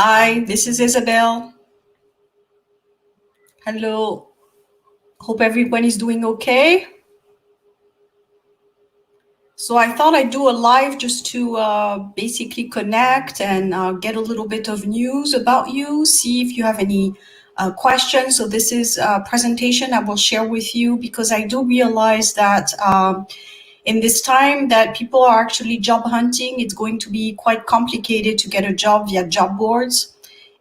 Hi, this is Isabel. Hello. Hope everyone is doing okay. So I thought I'd do a live just to basically connect and get a little bit of news about you, see if you have any questions. So this is a presentation I will share with you because I do realize that in this time that people are actually job hunting, it's going to be quite complicated to get a job via job boards.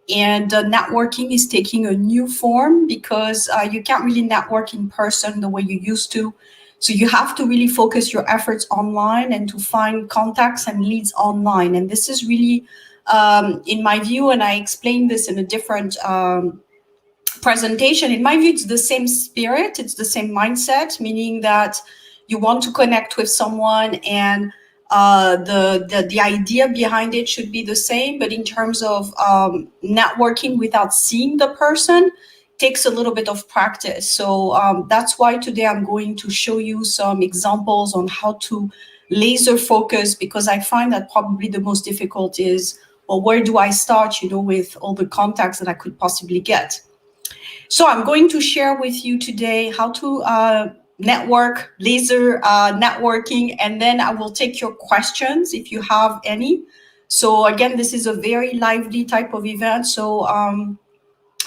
And networking is taking a new form because you can't really network in person the way you used to. So you have to really focus your efforts online and to find contacts and leads online. And this is really, in my view, and I explained this in a different presentation, in my view, it's the same spirit, it's the same mindset, meaning that you want to connect with someone and the idea behind it should be the same, but in terms of networking without seeing the person takes a little bit of practice. So that's why today I'm going to show you some examples on how to laser focus, because I find that probably the most difficult is, well, where do I start, with all the contacts that I could possibly get. So I'm going to share with you today how to network, laser networking, and then I will take your questions if you have any. So again, this is a very lively type of event. So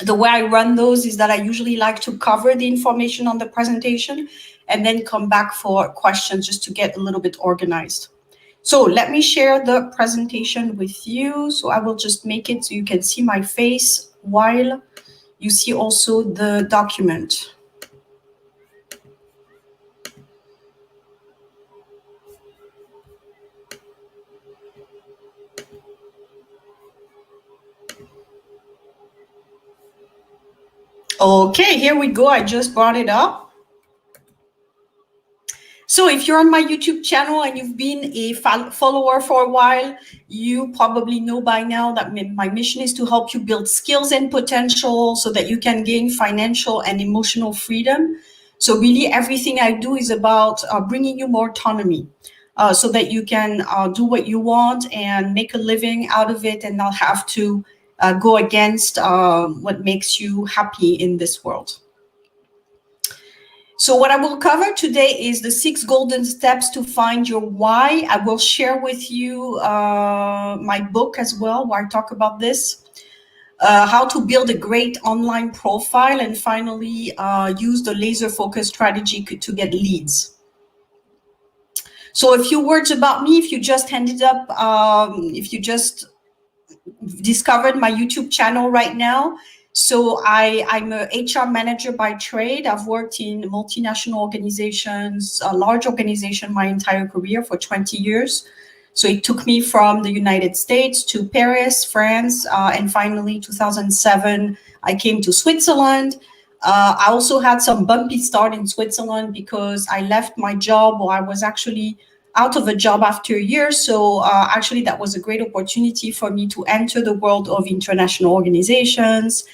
the way I run those is that I usually like to cover the information on the presentation and then come back for questions just to get a little bit organized. So let me share the presentation with you. So I will just make it so you can see my face while you see also the document. Okay, here we go. I just brought it up. So if you're on my YouTube channel and you've been a follower for a while, you probably know by now that my mission is to help you build skills and potential so that you can gain financial and emotional freedom. So really everything I do is about bringing you more autonomy so that you can do what you want and make a living out of it and not have to go against what makes you happy in this world. So what I will cover today is the 6 golden steps to find your why. I will share with you my book as well, where I talk about this, how to build a great online profile, and finally use the laser focus strategy to get leads. So a few words about me, if you just if you just discovered my YouTube channel right now. So I'm a HR manager by trade. I've worked in multinational organizations, a large organization my entire career for 20 years. So it took me from the United States to Paris, France, and finally 2007, I came to Switzerland. I also had some bumpy start in Switzerland because I left my job, or I was actually out of a job after a year. So actually that was a great opportunity for me to enter the world of international organizations.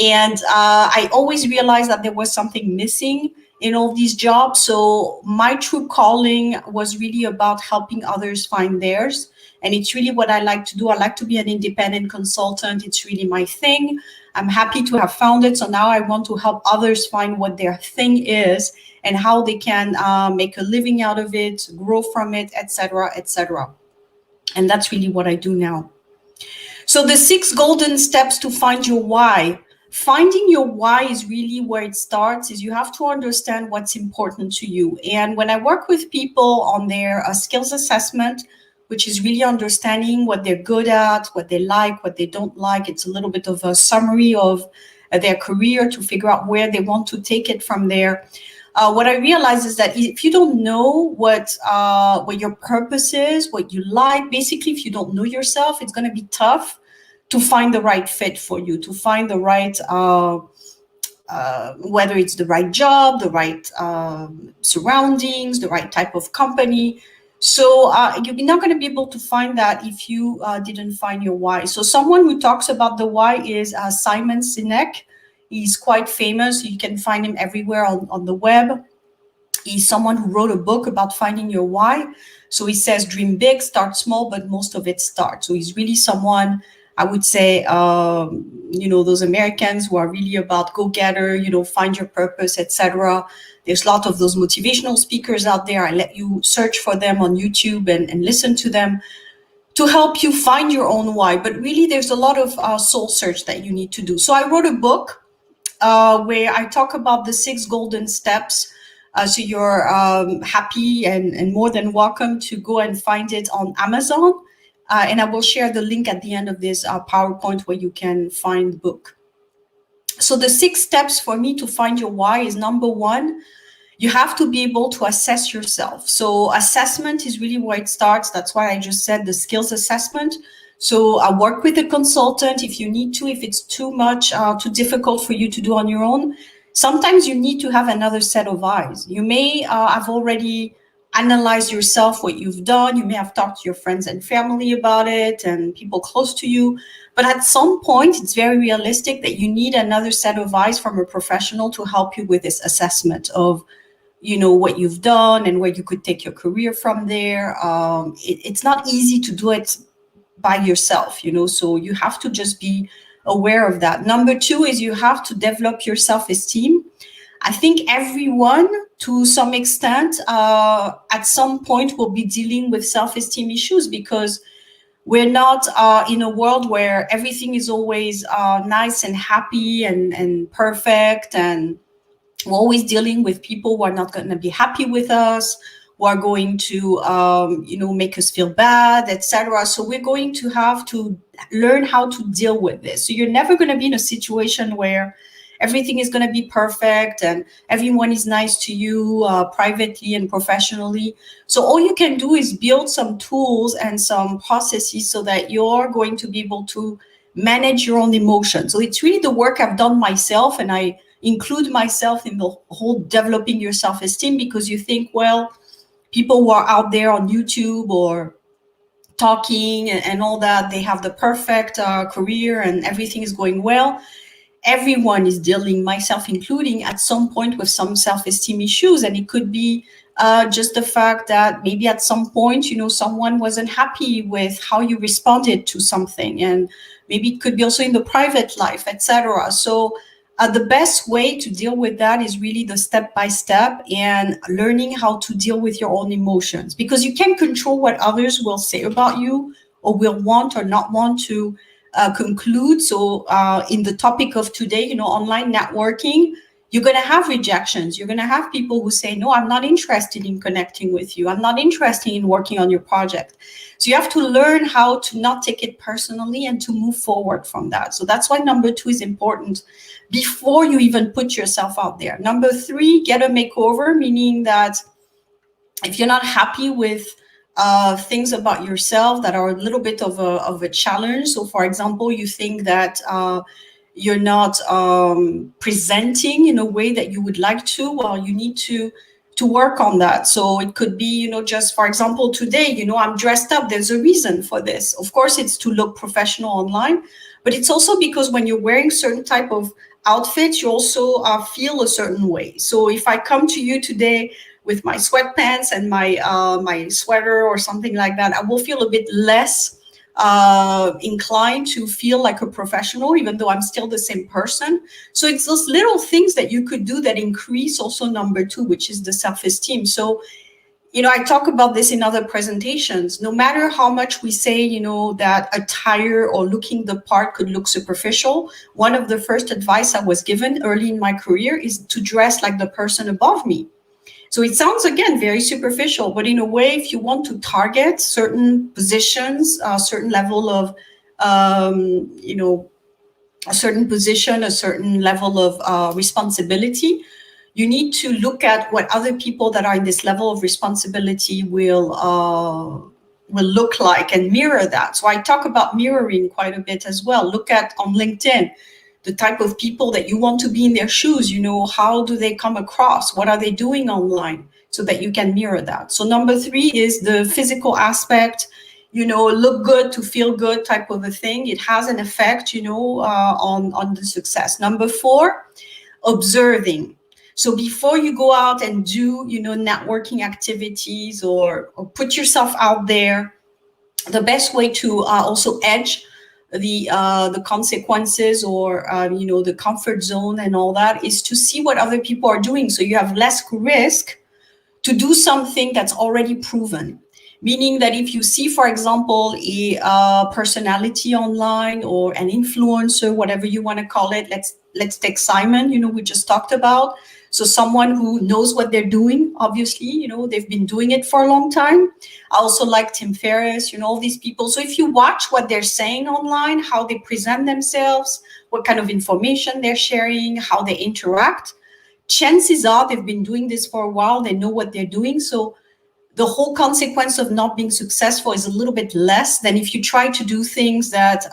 And I always realized that there was something missing in all these jobs. So my true calling was really about helping others find theirs. And it's really what I like to do. I like to be an independent consultant. It's really my thing. I'm happy to have found it. So now I want to help others find what their thing is and how they can make a living out of it, grow from it, etc., etc. And that's really what I do now. So the 6 golden steps to find your why. Finding your why is really where it starts. Is you have to understand what's important to you. And when I work with people on their skills assessment, which is really understanding what they're good at, what they like, what they don't like, it's a little bit of a summary of their career to figure out where they want to take it from there. What I realize is that if you don't know what your purpose is, what you like, basically, if you don't know yourself, it's going to be tough to find the right fit for you, to find the right, whether it's the right job, the right surroundings, the right type of company. So you're not going to be able to find that if you didn't find your why. So someone who talks about the why is Simon Sinek. He's quite famous. You can find him everywhere on the web. He's someone who wrote a book about finding your why. So he says, dream big, start small, but most of it starts. So he's really someone I would say, those Americans who are really about go-getter, find your purpose, etc. There's a lot of those motivational speakers out there. I let you search for them on YouTube and listen to them to help you find your own why. But really, there's a lot of soul search that you need to do. So I wrote a book where I talk about the 6 golden steps. So you're happy and more than welcome to go and find it on Amazon. And I will share the link at the end of this PowerPoint where you can find the book. So the 6 steps for me to find your why is: number 1, you have to be able to assess yourself. So assessment is really where it starts. That's why I just said the skills assessment. So I work with a consultant if you need to, if it's too much, too difficult for you to do on your own. Sometimes you need to have another set of eyes. You may have already analyzed yourself, what you've done. You may have talked to your friends and family about it and people close to you. But at some point, it's very realistic that you need another set of eyes from a professional to help you with this assessment of what you've done and where you could take your career from there. It's not easy to do it by yourself, so you have to just be aware of that. Number 2 is you have to develop your self-esteem. I think everyone, to some extent, at some point will be dealing with self-esteem issues, because we're not in a world where everything is always nice and happy and perfect, and we're always dealing with people who are not going to be happy with us, who are going to, make us feel bad, etc. So we're going to have to learn how to deal with this. So you're never going to be in a situation where everything is going to be perfect and everyone is nice to you privately and professionally. So all you can do is build some tools and some processes so that you're going to be able to manage your own emotions. So it's really the work I've done myself, and I include myself in the whole developing your self-esteem, because you think, well, people who are out there on YouTube or talking and all that, they have the perfect career and everything is going well. Everyone is dealing, myself including, at some point with some self-esteem issues. And it could be just the fact that maybe at some point, someone wasn't happy with how you responded to something. And maybe it could be also in the private life, etc. So the best way to deal with that is really the step-by-step and learning how to deal with your own emotions, because you can't control what others will say about you or will want or not want to conclude. So in the topic of today, online networking, you're going to have rejections. You're going to have people who say, no, I'm not interested in connecting with you. I'm not interested in working on your project. So you have to learn how to not take it personally and to move forward from that. So that's why number 2 is important before you even put yourself out there. Number 3, get a makeover, meaning that if you're not happy with things about yourself that are a little bit of a challenge. So for example, you think that you're not presenting in a way that you would like to, well, you need to work on that. So it could be, just for example, today, I'm dressed up. There's a reason for this. Of course, it's to look professional online, but it's also because when you're wearing certain type of outfits, you also feel a certain way. So if I come to you today with my sweatpants and my sweater or something like that, I will feel a bit less inclined to feel like a professional, even though I'm still the same person. So it's those little things that you could do that increase also number 2, which is the self-esteem. So, I talk about this in other presentations. No matter how much we say, that attire or looking the part could look superficial, one of the first advice I was given early in my career is to dress like the person above me. So it sounds, again, very superficial, but in a way, if you want to target certain positions, a certain level of, a certain position, a certain level of responsibility, you need to look at what other people that are in this level of responsibility will look like and mirror that. So I talk about mirroring quite a bit as well. Look at on LinkedIn, the type of people that you want to be in their shoes, how do they come across? What are they doing online? So that you can mirror that. So number 3 is the physical aspect, look good to feel good type of a thing. It has an effect, on the success. Number 4, observing. So before you go out and do, networking activities or put yourself out there, the best way to also edge the consequences, or the comfort zone and all that, is to see what other people are doing, so you have less risk to do something that's already proven. Meaning that if you see, for example, a personality online, or an influencer, whatever you want to call it, let's take Simon, we just talked about. So someone who knows what they're doing, obviously, they've been doing it for a long time. I also like Tim Ferriss, all these people. So if you watch what they're saying online, how they present themselves, what kind of information they're sharing, how they interact, chances are they've been doing this for a while, they know what they're doing. So the whole consequence of not being successful is a little bit less than if you try to do things that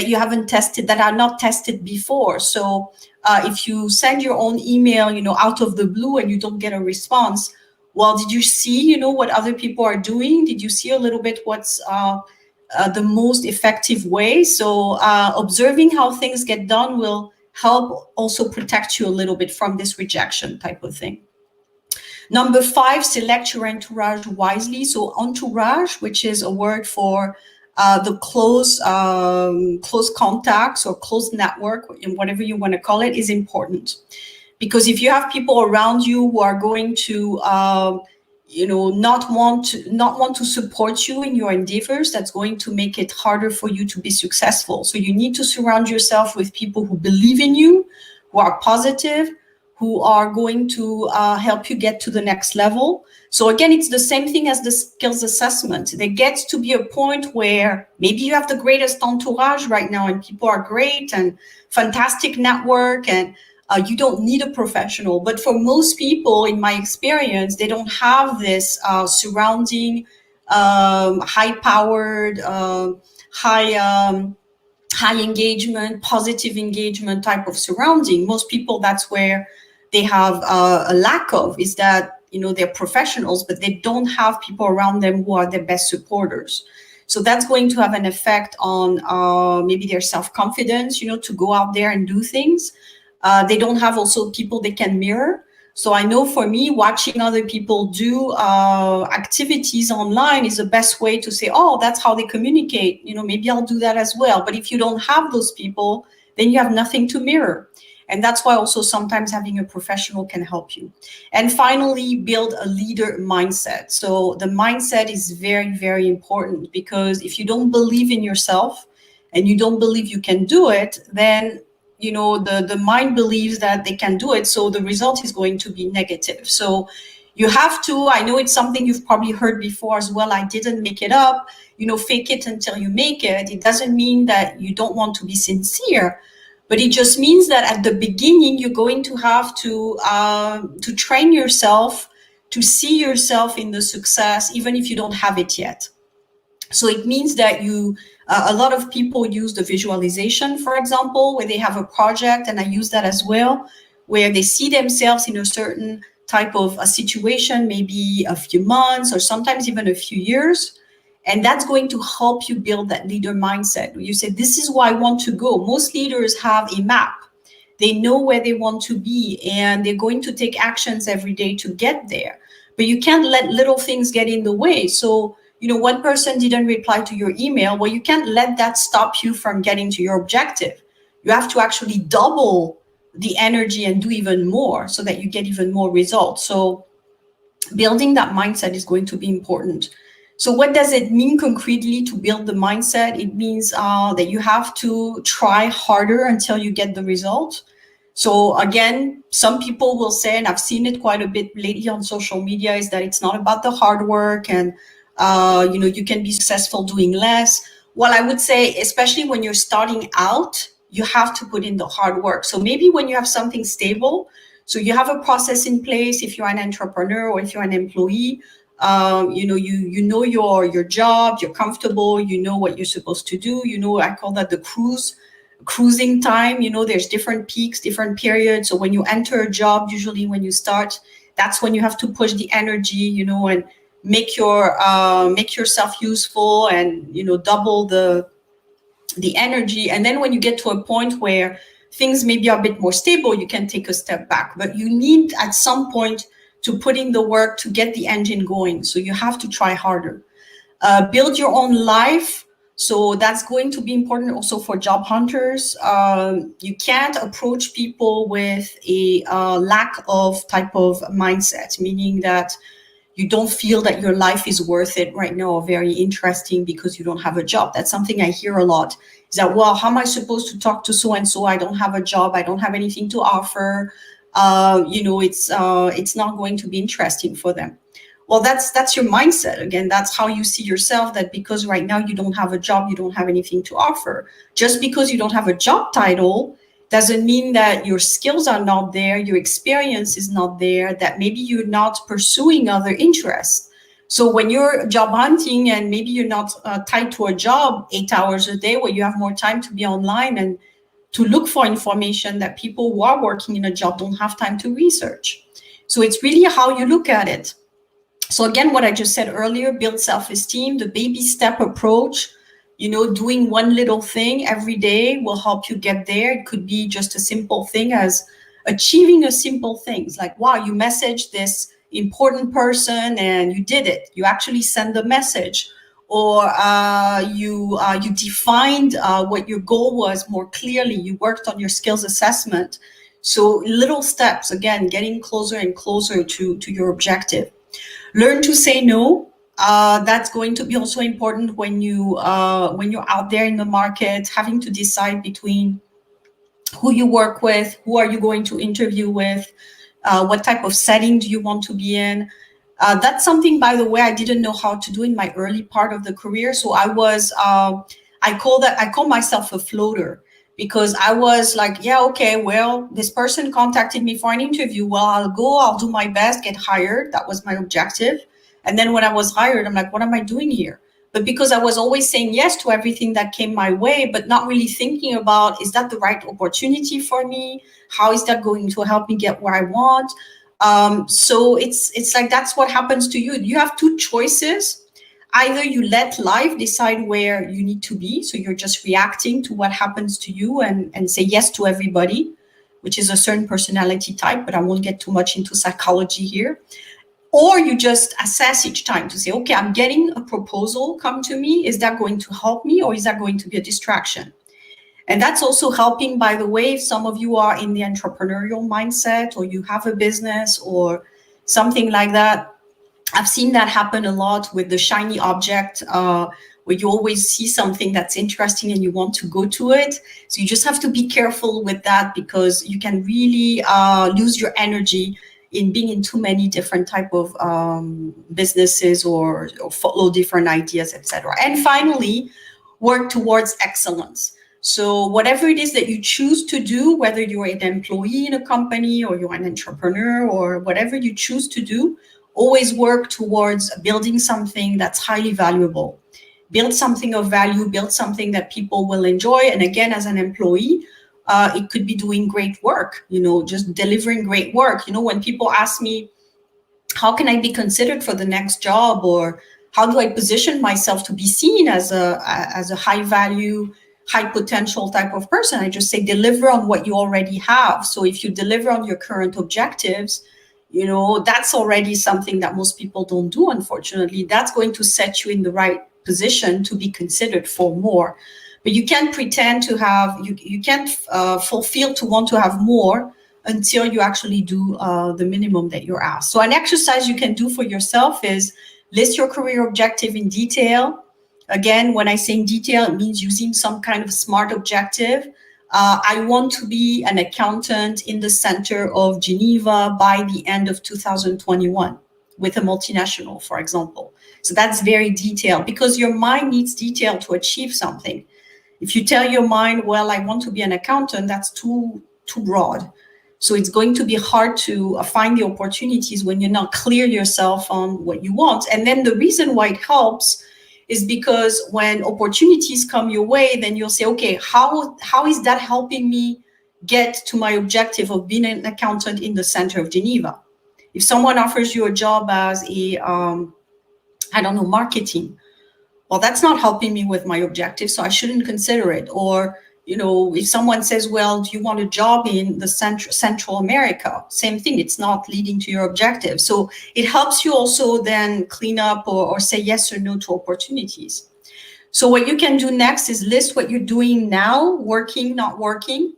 you haven't tested, that are not tested before. So if you send your own email, out of the blue, and you don't get a response, well, did you see, what other people are doing? Did you see a little bit what's the most effective way? So observing how things get done will help also protect you a little bit from this rejection type of thing. Number 5, select your entourage wisely. So entourage, which is a word for the close contacts or close network, whatever you want to call it, is important. Because if you have people around you who are going to not want to support you in your endeavors, that's going to make it harder for you to be successful. So you need to surround yourself with people who believe in you, who are positive, who are going to help you get to the next level. So again, it's the same thing as the skills assessment. There gets to be a point where maybe you have the greatest entourage right now, and people are great and fantastic network, and you don't need a professional. But for most people, in my experience, they don't have this surrounding, high-powered, high engagement, positive engagement type of surrounding. Most people, that's where they have a lack of, is that, they're professionals, but they don't have people around them who are their best supporters. So that's going to have an effect on maybe their self-confidence, to go out there and do things. They don't have also people they can mirror. So I know for me, watching other people do activities online is the best way to say, oh, that's how they communicate. Maybe I'll do that as well. But if you don't have those people, then you have nothing to mirror. And that's why also sometimes having a professional can help you. And finally, build a leader mindset. So the mindset is very, very important, because if you don't believe in yourself and you don't believe you can do it, then the mind believes that they can do it, so the result is going to be negative. So you have to, I know it's something you've probably heard before as well, I didn't make it up, fake it until you make it. It doesn't mean that you don't want to be sincere, but it just means that at the beginning, you're going to have to train yourself to see yourself in the success, even if you don't have it yet. So it means that a lot of people use the visualization, for example, where they have a project, and I use that as well, where they see themselves in a certain type of a situation, maybe a few months or sometimes even a few years. And that's going to help you build that leader mindset. You say, this is where I want to go. Most leaders have a map. They know where they want to be, and they're going to take actions every day to get there. But you can't let little things get in the way. So, one person didn't reply to your email. Well, you can't let that stop you from getting to your objective. You have to actually double the energy and do even more so that you get even more results. So building that mindset is going to be important. So what does it mean concretely to build the mindset? It means that you have to try harder until you get the result. So again, some people will say, and I've seen it quite a bit lately on social media, is that it's not about the hard work and you can be successful doing less. Well, I would say, especially when you're starting out, you have to put in the hard work. So maybe when you have something stable, so you have a process in place, if you're an entrepreneur or if you're an employee, you know your job, you're comfortable, you know what you're supposed to do. I call that the cruising time. There's different peaks, different periods. So when you enter a job, usually when you start, that's when you have to push the energy, and make yourself useful and double the energy. And then when you get to a point where things maybe are a bit more stable, you can take a step back. But you need at some point to put in the work to get the engine going. So you have to try harder. Build your own life So that's going to be important also for job hunters. You can't approach people with a lack of type of mindset, meaning that you don't feel that your life is worth it right now or very interesting because you don't have a job. That's something I hear a lot, is that, well, how am I supposed to talk to so-and-so? I don't have a job. I don't have anything to offer. It's not going to be interesting for them. Well, that's your mindset. Again, that's how you see yourself, that because right now you don't have a job, you don't have anything to offer. Just because you don't have a job title doesn't mean that your skills are not there, your experience is not there, that maybe you're not pursuing other interests. So when you're job hunting and maybe you're not tied to a job 8 hours a day, where you have more time to be online and to look for information that people who are working in a job don't have time to research. So it's really how you look at it. So again, what I just said earlier, build self-esteem, the baby step approach, doing one little thing every day will help you get there. It could be just a simple thing as achieving a simple things like, wow, you messaged this important person and you did it. You actually send the message, or you defined what your goal was more clearly. You worked on your skills assessment. So little steps, again, getting closer and closer to your objective. Learn to say no. That's going to be also important when you're out there in the market, having to decide between who you work with, who are you going to interview with, what type of setting do you want to be in. That's something, by the way, I didn't know how to do in my early part of the career. So I call myself a floater, because I was like, yeah, okay, well, this person contacted me for an interview. Well, I'll do my best, get hired. That was my objective. And then when I was hired, I'm like, what am I doing here? But because I was always saying yes to everything that came my way, but not really thinking about, is that the right opportunity for me? How is that going to help me get where I want? So it's like, that's what happens to you. You have two choices. Either you let life decide where you need to be, so you're just reacting to what happens to you and say yes to everybody, which is a certain personality type, but I won't get too much into psychology here. Or you just assess each time to say, okay, I'm getting a proposal come to me. Is that going to help me, or is that going to be a distraction? And that's also helping, by the way, if some of you are in the entrepreneurial mindset, or you have a business or something like that. I've seen that happen a lot with the shiny object, where you always see something that's interesting and you want to go to it. So you just have to be careful with that, because you can really lose your energy in being in too many different type of businesses or follow different ideas, etc. And finally, work towards excellence. So whatever it is that you choose to do, whether you're an employee in a company or you're an entrepreneur or whatever you choose to do, always work towards building something that's highly valuable. Build something of value, build something that people will enjoy. And again, as an employee, it could be doing great work, just delivering great work. When people ask me, how can I be considered for the next job, or how do I position myself to be seen as a high value, high potential type of person, I just say, deliver on what you already have. So if you deliver on your current objectives, that's already something that most people don't do, unfortunately. That's going to set you in the right position to be considered for more. But you can't pretend to have, you can't fulfill to want to have more until you actually do the minimum that you're asked. So an exercise you can do for yourself is list your career objective in detail. Again, when I say in detail, it means using some kind of SMART objective. I want to be an accountant in the center of Geneva by the end of 2021 with a multinational, for example. So that's very detailed, because your mind needs detail to achieve something. If you tell your mind, well, I want to be an accountant, that's too broad. So it's going to be hard to find the opportunities when you're not clear yourself on what you want. And then the reason why it helps is because when opportunities come your way, then you'll say, okay, how is that helping me get to my objective of being an accountant in the center of Geneva? If someone offers you a job as marketing, well, that's not helping me with my objective, so I shouldn't consider it. Or, if someone says, well, do you want a job in the Central America? Same thing, it's not leading to your objective. So it helps you also then clean up or say yes or no to opportunities. So what you can do next is list what you're doing now, working, not working.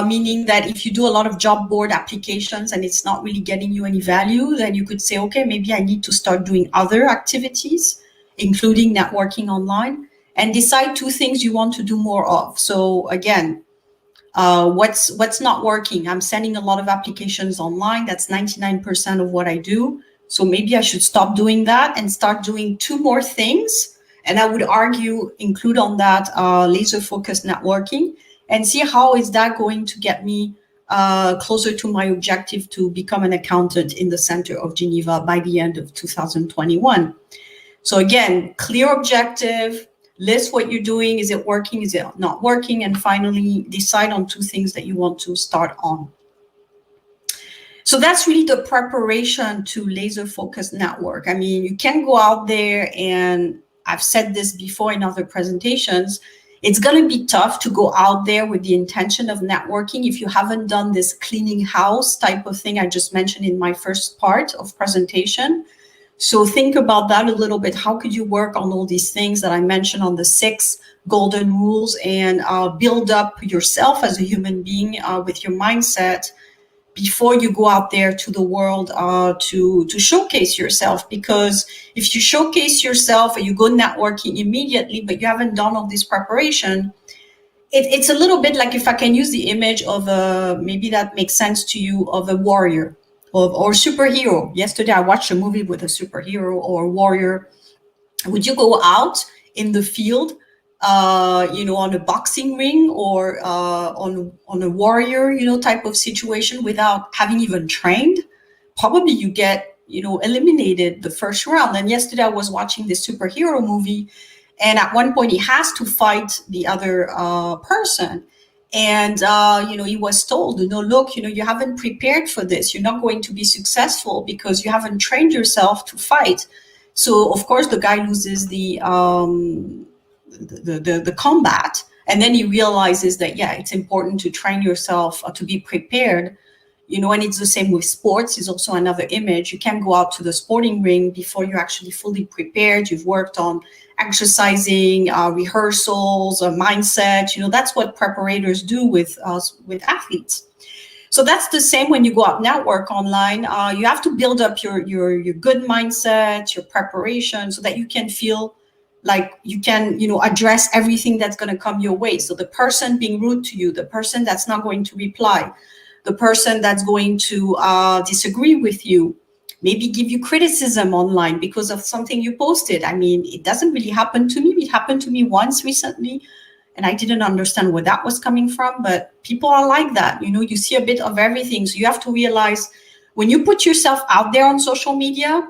Meaning that if you do a lot of job board applications and it's not really getting you any value, then you could say, okay, maybe I need to start doing other activities, including networking online, and decide 2 things you want to do more of. So again, what's not working? I'm sending a lot of applications online. That's 99% of what I do. So maybe I should stop doing that and start doing 2 more things. And I would argue include on that laser focused networking, and see how is that going to get me closer to my objective to become an accountant in the center of Geneva by the end of 2021. So again, clear objective, list what you're doing. Is it working? Is it not working? And finally, decide on 2 things that you want to start on. So that's really the preparation to laser focused network. I mean, you can go out there, and I've said this before in other presentations, it's going to be tough to go out there with the intention of networking if you haven't done this cleaning house type of thing I just mentioned in my first part of presentation. So think about that a little bit. How could you work on all these things that I mentioned on the 6 golden rules, and build up yourself as a human being with your mindset before you go out there to the world to showcase yourself? Because if you showcase yourself and you go networking immediately, but you haven't done all this preparation, it's a little bit like, if I can use the image of maybe that makes sense to you, of a warrior or superhero. Yesterday, I watched a movie with a superhero or a warrior. Would you go out in the field, on a boxing ring or on a warrior, type of situation without having even trained? Probably you get, eliminated the first round. And yesterday I was watching this superhero movie, and at one point he has to fight the other person. And, he was told, look, you haven't prepared for this. You're not going to be successful because you haven't trained yourself to fight. So of course the guy loses the combat, and then he realizes that, yeah, it's important to train yourself to be prepared, and it's the same with sports. Is also another image. You can't go out to the sporting ring before you're actually fully prepared. You've worked on exercising, rehearsals, mindset. That's what preparators do with athletes. So that's the same when you go out network online. You have to build up your good mindset, your preparation, so that you can feel like you can, address everything that's going to come your way. So the person being rude to you, the person that's not going to reply, the person that's going to disagree with you, maybe give you criticism online because of something you posted. I mean, it doesn't really happen to me. It happened to me once recently, and I didn't understand where that was coming from. But people are like that. You see a bit of everything. So you have to realize, when you put yourself out there on social media,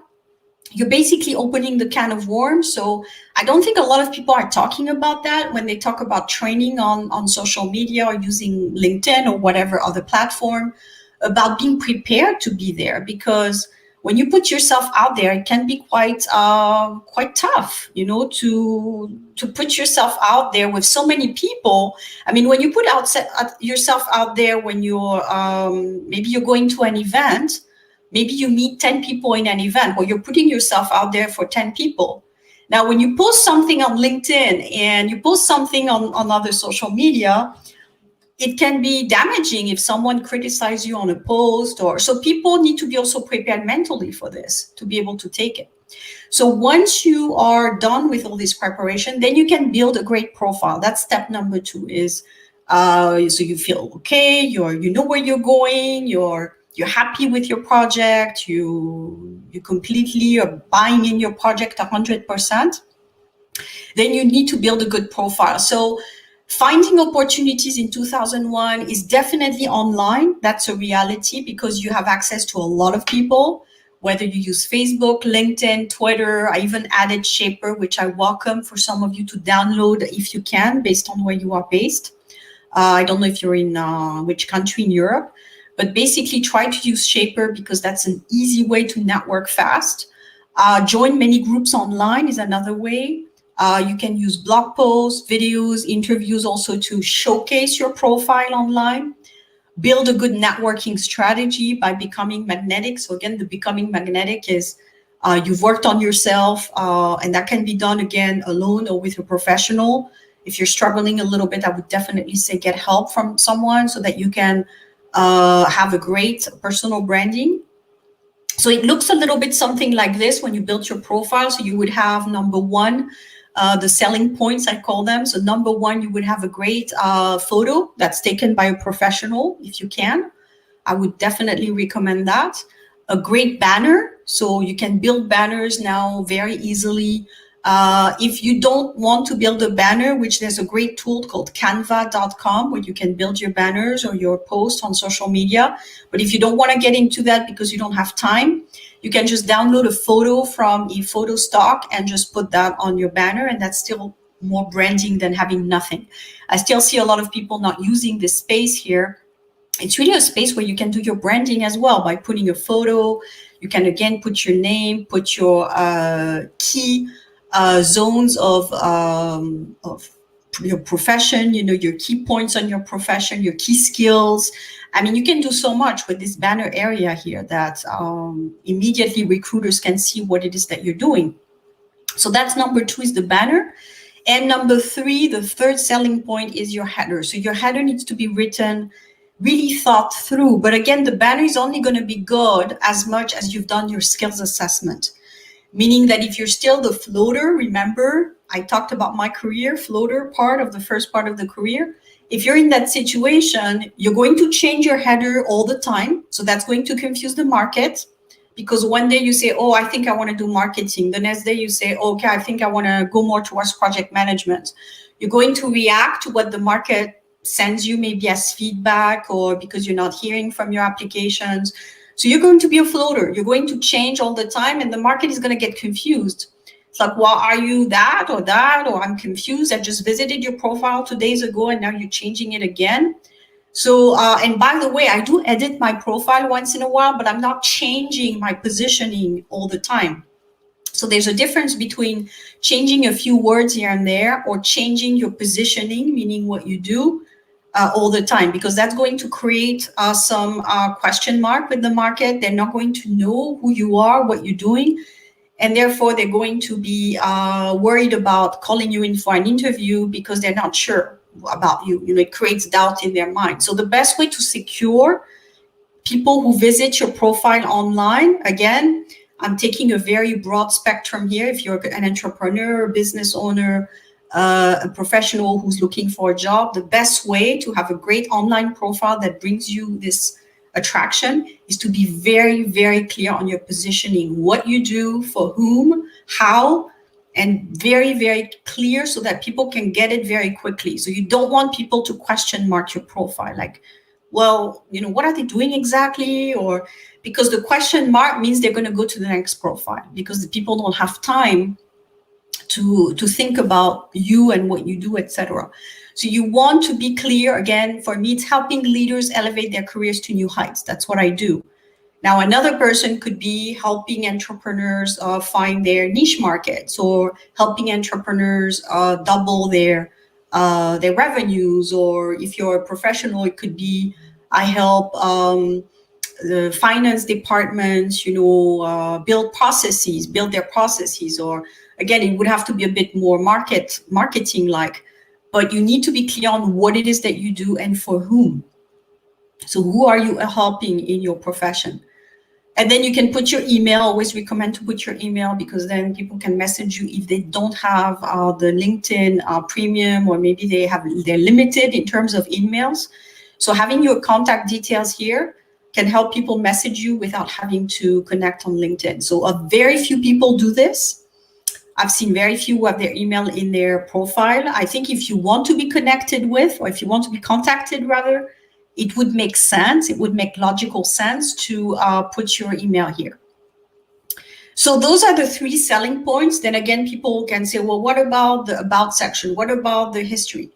you're basically opening the can of worms. So I don't think a lot of people are talking about that when they talk about training on social media or using LinkedIn or whatever other platform, about being prepared to be there. Because when you put yourself out there, it can be quite tough, to put yourself out there with so many people. I mean, when you put yourself out there, when you're maybe you're going to an event, maybe you meet 10 people in an event, or you're putting yourself out there for 10 people. Now, when you post something on LinkedIn and you post something on other social media, it can be damaging if someone criticizes you on a post. So people need to be also prepared mentally for this, to be able to take it. So once you are done with all this preparation, then you can build a great profile. That's step number 2 is, so you feel okay, you know where you're going, you're happy with your project, you completely are buying in your project 100%. Then you need to build a good profile. So finding opportunities in 2001 is definitely online. That's a reality, because you have access to a lot of people, whether you use Facebook, LinkedIn, Twitter. I even added Shaper, which I welcome for some of you to download if you can, based on where you are based. I don't know if you're in which country in Europe, but basically try to use Shaper, because that's an easy way to network fast. Join many groups online is another way. You can use blog posts, videos, interviews also to showcase your profile online. Build a good networking strategy by becoming magnetic. So again, the becoming magnetic is you've worked on yourself, and that can be done again alone or with a professional. If you're struggling a little bit, I would definitely say get help from someone so that you can have a great personal branding. So it looks a little bit something like this when you build your profile. So you would have number one, the selling points, I call them. So number one, you would have a great photo that's taken by a professional, if you can. I would definitely recommend that. A great banner. So you can build banners now very easily. If you don't want to build a banner, which there's a great tool called canva.com where you can build your banners or your posts on social media. But if you don't want to get into that because you don't have time, you can just download a photo from a photo stock and just put that on your banner. And that's still more branding than having nothing. I still see a lot of people not using this space here. It's really a space where you can do your branding as well by putting a photo. You can again put your name, put your key zones of your profession, your key points on your profession, your key skills. I mean, you can do so much with this banner area here that immediately recruiters can see what it is that you're doing. So that's number two, is the banner. And number three, the third selling point, is your header. So your header needs to be written really thought through. But again, the banner is only going to be good as much as you've done your skills assessment. Meaning that if you're still the floater, remember, I talked about my career floater part of the first part of the career. If you're in that situation, you're going to change your header all the time. So that's going to confuse the market, because one day you say, oh, I think I want to do marketing. The next day you say, okay, I think I want to go more towards project management. You're going to react to what the market sends you, maybe as feedback, or because you're not hearing from your applications. So you're going to be a floater. You're going to change all the time, and the market is going to get confused. It's like, well, are you that, or I'm confused. I just visited your profile 2 days ago, and now you're changing it again. So, and by the way, I do edit my profile once in a while, but I'm not changing my positioning all the time. So there's a difference between changing a few words here and there, or changing your positioning, meaning what you do, all the time, because that's going to create some question mark with the market. They're not going to know who you are, what you're doing, and therefore they're going to be worried about calling you in for an interview because they're not sure about you. It creates doubt in their mind. So the best way to secure people who visit your profile online, again, I'm taking a very broad spectrum here. If you're an entrepreneur, business owner, a professional who's looking for a job, the best way to have a great online profile that brings you this attraction is to be very, very clear on your positioning, what you do, for whom, how, and very, very clear so that people can get it very quickly. So you don't want people to question mark your profile, like, well, what are they doing exactly? Or because the question mark means they're going to go to the next profile, because the people don't have time to think about you and what you do, etc. So you want to be clear. Again, for me, it's helping leaders elevate their careers to new heights. That's what I do. Now, another person could be helping entrepreneurs find their niche markets, or helping entrepreneurs double their revenues. Or if you're a professional, it could be, I help the finance departments, build their processes. Or again, it would have to be a bit more marketing like, but you need to be clear on what it is that you do and for whom. So who are you helping in your profession? And then you can put your email. Always recommend to put your email, because then people can message you if they don't have the LinkedIn premium, or maybe they're limited in terms of emails. So having your contact details here can help people message you without having to connect on LinkedIn. So very few people do this. I've seen very few who have their email in their profile. I think if you want to be connected with, or if you want to be contacted rather, it would make sense. It would make logical sense to put your email here. So those are the three selling points. Then again, people can say, well, what about the about section? What about the history?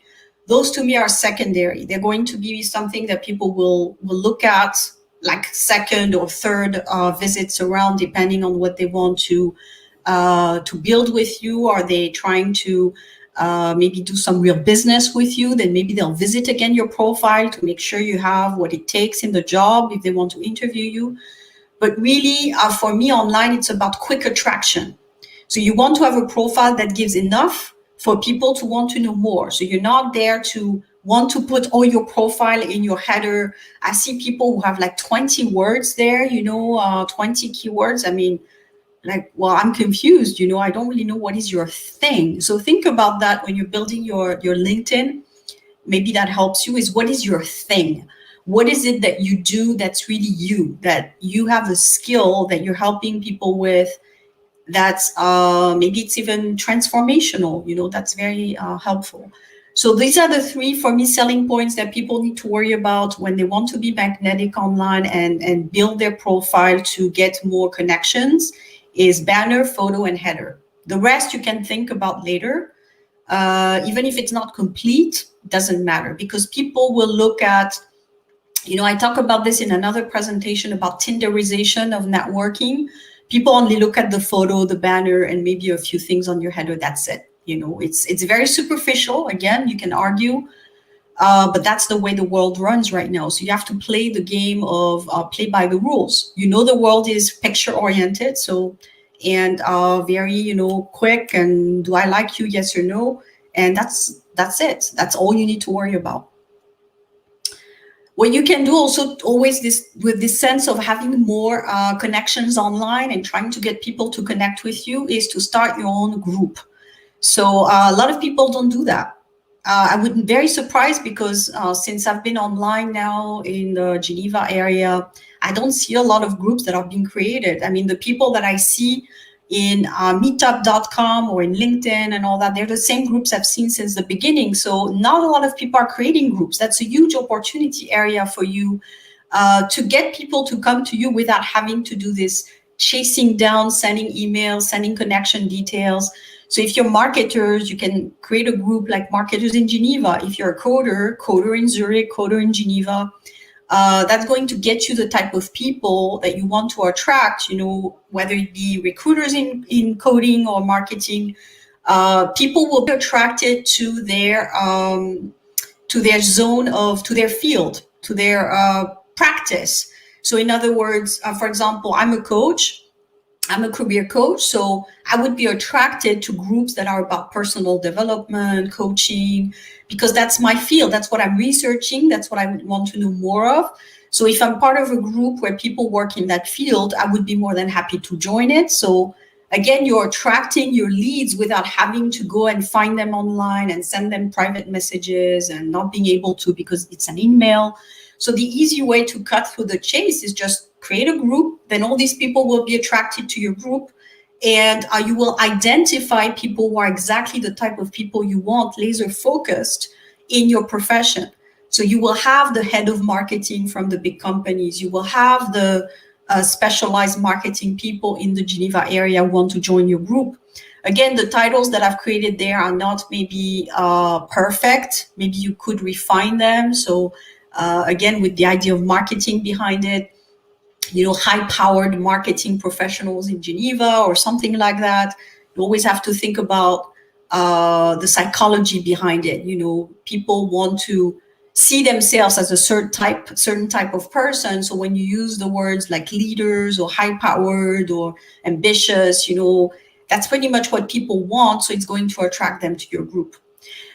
Those to me are secondary. They're going to be something that people will look at like second or third visits around, depending on what they want to build with you. Are they trying to maybe do some real business with you? Then maybe they'll visit again your profile to make sure you have what it takes in the job if they want to interview you. But really, for me, online, it's about quick attraction. So you want to have a profile that gives enough for people to want to know more. So you're not there to want to put all your profile in your header. I see people who have like 20 words there, 20 keywords. I mean, like, well, I'm confused, I don't really know what is your thing. So think about that when you're building your LinkedIn. Maybe that helps you, is what is your thing? What is it that you do that's really you, that you have a skill that you're helping people with, that's maybe it's even transformational, that's very helpful. So these are the three, for me, selling points that people need to worry about when they want to be magnetic online and build their profile to get more connections, is banner, photo, and header. The rest you can think about later. Even if it's not complete, doesn't matter, because people will look at, I talk about this in another presentation about Tinderization of networking. People only look at the photo, the banner, and maybe a few things on your header. That's it. It's very superficial. Again, you can argue, but that's the way the world runs right now. So you have to play the game of play by the rules. The world is picture oriented. And very, quick, and do I like you? Yes or no? And that's it. That's all you need to worry about. What you can do also always with this sense of having more connections online and trying to get people to connect with you, is to start your own group. So a lot of people don't do that. I would be very surprised, because since I've been online now in the Geneva area, I don't see a lot of groups that are being created. I mean, the people that I see in meetup.com or in LinkedIn and all that, they're the same groups I've seen since the beginning. So not a lot of people are creating groups. That's a huge opportunity area for you to get people to come to you without having to do this chasing down, sending emails, sending connection details. So if you're marketers, you can create a group like Marketers in Geneva. If you're a coder in Zurich, coder in Geneva, that's going to get you the type of people that you want to attract, whether it be recruiters in coding or marketing. People will be attracted to their zone to their field, to their practice. So in other words, for example, I'm a coach. I'm a career coach, so I would be attracted to groups that are about personal development, coaching, because that's my field. That's what I'm researching. That's what I would want to know more of. So if I'm part of a group where people work in that field, I would be more than happy to join it. So again, you're attracting your leads without having to go and find them online and send them private messages and not being able to, because it's an email. So the easy way to cut through the chase is just create a group. Then all these people will be attracted to your group, and you will identify people who are exactly the type of people you want, laser focused in your profession. So you will have the head of marketing from the big companies. You will have the specialized marketing people in the Geneva area who want to join your group. Again, the titles that I've created there are not maybe perfect. Maybe you could refine them. So again, with the idea of marketing behind it, high-powered marketing professionals in Geneva or something like that. You always have to think about the psychology behind it. People want to see themselves as a certain type of person. So when you use the words like leaders or high-powered or ambitious, that's pretty much what people want. So it's going to attract them to your group.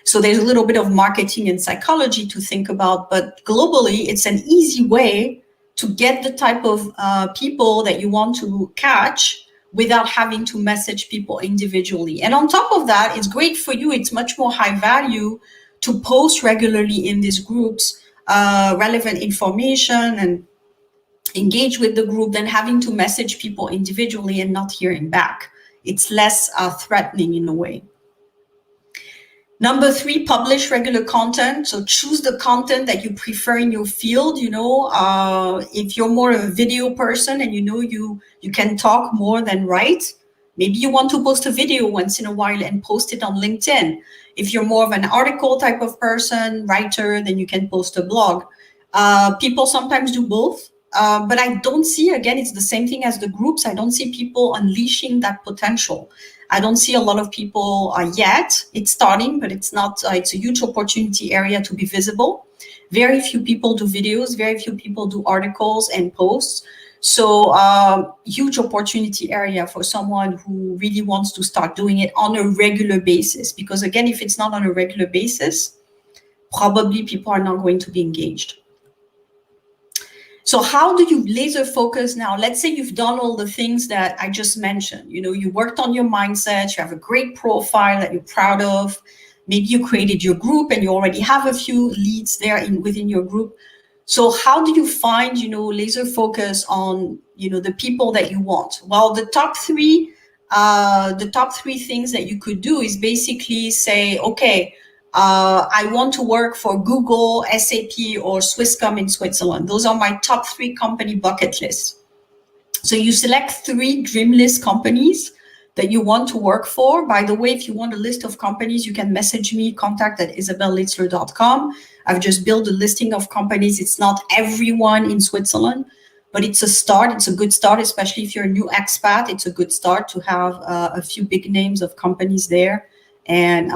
So there's a little bit of marketing and psychology to think about, but globally, it's an easy way to get the type of people that you want to catch without having to message people individually. And on top of that, it's great for you. It's much more high value to post regularly in these groups, relevant information, and engage with the group than having to message people individually and not hearing back. It's less threatening in a way. Number 3, publish regular content. So choose the content that you prefer in your field. If you're more of a video person and you can talk more than write, maybe you want to post a video once in a while and post it on LinkedIn. If you're more of an article type of person, writer, then you can post a blog. People sometimes do both. But I don't see, again, it's the same thing as the groups. I don't see people unleashing that potential. I don't see a lot of people yet. It's starting, but it's not, it's a huge opportunity area to be visible. Very few people do videos. Very few people do articles and posts. So huge opportunity area for someone who really wants to start doing it on a regular basis. Because again, if it's not on a regular basis, probably people are not going to be engaged. So how do you laser focus now? Let's say you've done all the things that I just mentioned. You know, you worked on your mindset, you have a great profile that you're proud of. Maybe you created your group and you already have a few leads there within your group. So how do you find, you know, laser focus on, you know, the people that you want? Well, the top three things that you could do is basically say, okay, I want to work for Google, SAP, or Swisscom in Switzerland. Those are my top 3 company bucket lists. So you select 3 dream list companies that you want to work for. By the way, if you want a list of companies, you can message me, contact@isabellelitzler.com. I've just built a listing of companies. It's not everyone in Switzerland, but it's a start. It's a good start, especially if you're a new expat. It's a good start to have a few big names of companies there. And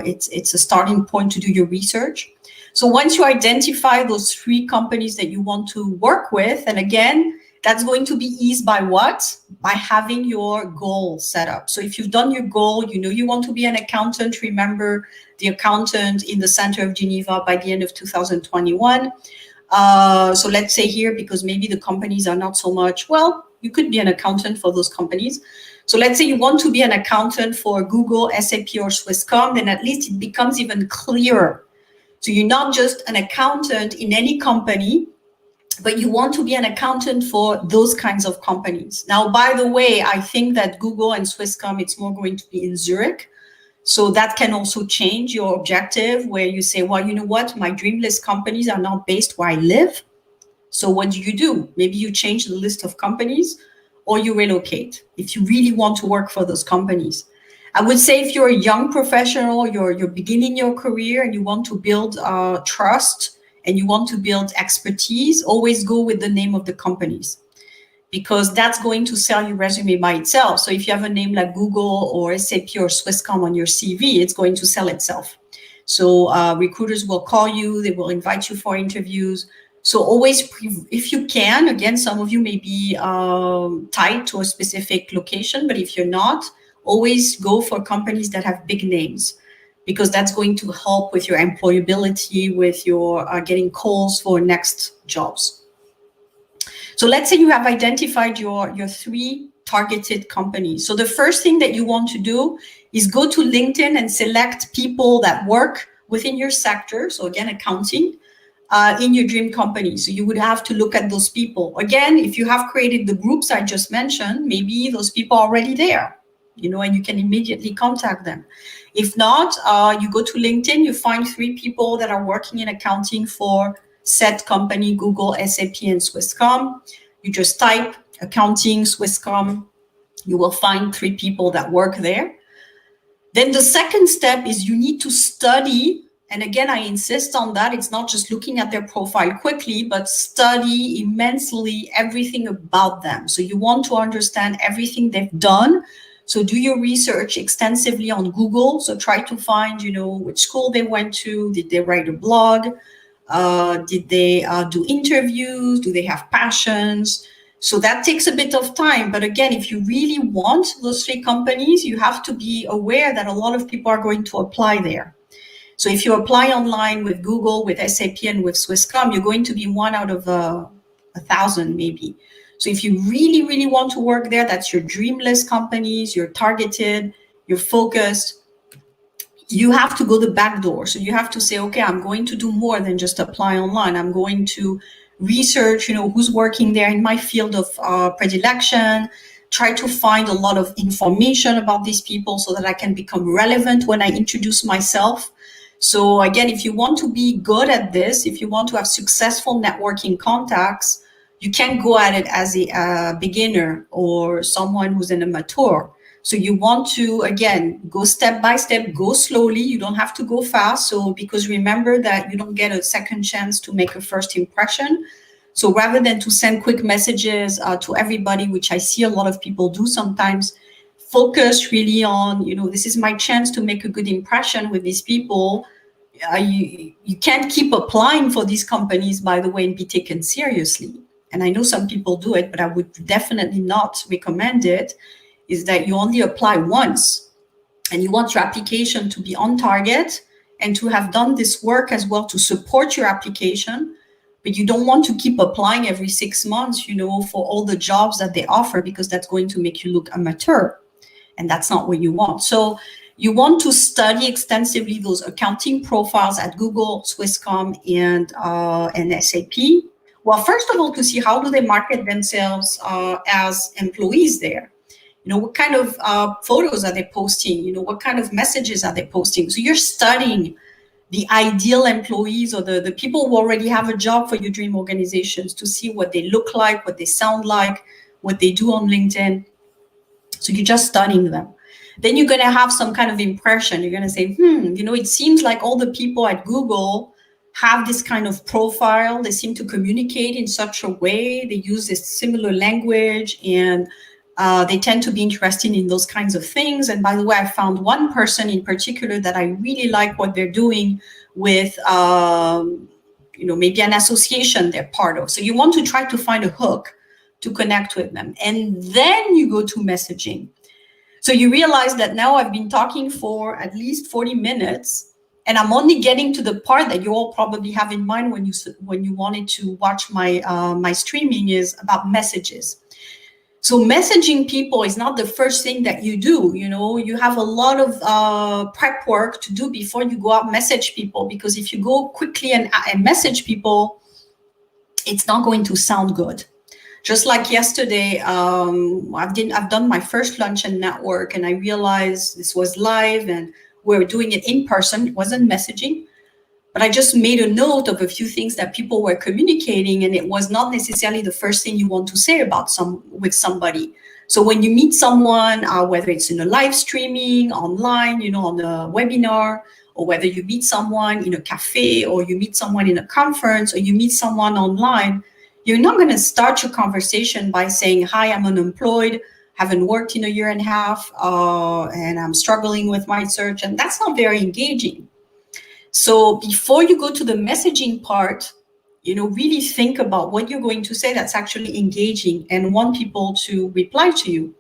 it's a starting point to do your research. So once you identify those 3 companies that you want to work with, and again, that's going to be eased by what? By having your goal set up. So if you've done your goal, you know you want to be an accountant. Remember the accountant in the center of Geneva by the end of 2021. So let's say here, because maybe the companies are not so much, well, you could be an accountant for those companies. So let's say you want to be an accountant for Google, SAP, or Swisscom, then at least it becomes even clearer. So you're not just an accountant in any company, but you want to be an accountant for those kinds of companies. Now, by the way, I think that Google and Swisscom, it's more going to be in Zurich. So that can also change your objective, where you say, well, you know what, my dream list companies are not based where I live. So what do? Maybe you change the list of companies, or you relocate if you really want to work for those companies. I would say if you're a young professional, you're beginning your career and you want to build trust and you want to build expertise, always go with the name of the companies, because that's going to sell your resume by itself. So if you have a name like Google or SAP or Swisscom on your CV, it's going to sell itself. So recruiters will call you, they will invite you for interviews. So always, if you can, again, some of you may be tied to a specific location, but if you're not, always go for companies that have big names, because that's going to help with your employability, with your getting calls for next jobs. So let's say you have identified your 3 targeted companies. So the first thing that you want to do is go to LinkedIn and select people that work within your sector. So again, accounting. In your dream company. So you would have to look at those people. Again, if you have created the groups I just mentioned, maybe those people are already there, you know, and you can immediately contact them. If not, you go to LinkedIn, you find 3 people that are working in accounting for said company, Google, SAP, and Swisscom. You just type accounting, Swisscom. You will find 3 people that work there. Then the second step is you need to study. And again, I insist on that. It's not just looking at their profile quickly, but study immensely everything about them. So you want to understand everything they've done. So do your research extensively on Google. So try to find, you know, which school they went to. Did they write a blog? Did they do interviews? Do they have passions? So that takes a bit of time. But again, if you really want those 3 companies, you have to be aware that a lot of people are going to apply there. So if you apply online with Google, with SAP, and with Swisscom, you're going to be 1 out of 1,000 maybe. So if you really, really want to work there, that's your dream list companies, you're targeted, you're focused, you have to go the back door. So you have to say, okay, I'm going to do more than just apply online. I'm going to research, you know, who's working there in my field of predilection, try to find a lot of information about these people so that I can become relevant when I introduce myself. So again, if you want to be good at this, if you want to have successful networking contacts, you can't go at it as a beginner or someone who's an amateur. So you want to, again, go step by step, go slowly. You don't have to go fast. So because remember that you don't get a second chance to make a first impression. So rather than to send quick messages to everybody, which I see a lot of people do sometimes, focus really on, you know, this is my chance to make a good impression with these people. You can't keep applying for these companies, by the way, and be taken seriously. and I know some people do it, but I would definitely not recommend it, is that you only apply once, and you want your application to be on target and to have done this work as well to support your application. But you don't want to keep applying every 6 months, for all the jobs that they offer, because that's going to make you look amateur. And that's not what you want. So you want to study extensively those accounting profiles at Google, Swisscom, and SAP. Well, first of all, to see how do they market themselves as employees there. What kind of photos are they posting? What kind of messages are they posting? So you're studying the ideal employees, or the people who already have a job for your dream organizations, to see what they look like, what they sound like, what they do on LinkedIn. So you're just studying them. Then you're going to have some kind of impression. You're going to say, it seems like all the people at Google have this kind of profile. They seem to communicate in such a way. They use this similar language, and they tend to be interested in those kinds of things. And by the way, I found one person in particular that I really like what they're doing with, maybe an association they're part of. So you want to try to find a hook to connect with them. And then you go to messaging. So you realize that now I've been talking for at least 40 minutes, and I'm only getting to the part that you all probably have in mind when you wanted to watch my streaming, is about messages. So messaging people is not the first thing that you do. You have a lot of prep work to do before you go out and message people, because if you go quickly and message people, it's not going to sound good. Just like yesterday, I've done my first lunch and network, and I realized this was live and we're doing it in person. It wasn't messaging, but I just made a note of a few things that people were communicating, and it was not necessarily the first thing you want to say with somebody. So when you meet someone, whether it's in a live streaming, online, on a webinar, or whether you meet someone in a cafe, or you meet someone in a conference, or you meet someone online, you're not going to start your conversation by saying, "Hi, I'm unemployed, haven't worked in a year and a half, and I'm struggling with my search." And that's not very engaging. So before you go to the messaging part, really think about what you're going to say that's actually engaging and want people to reply to you.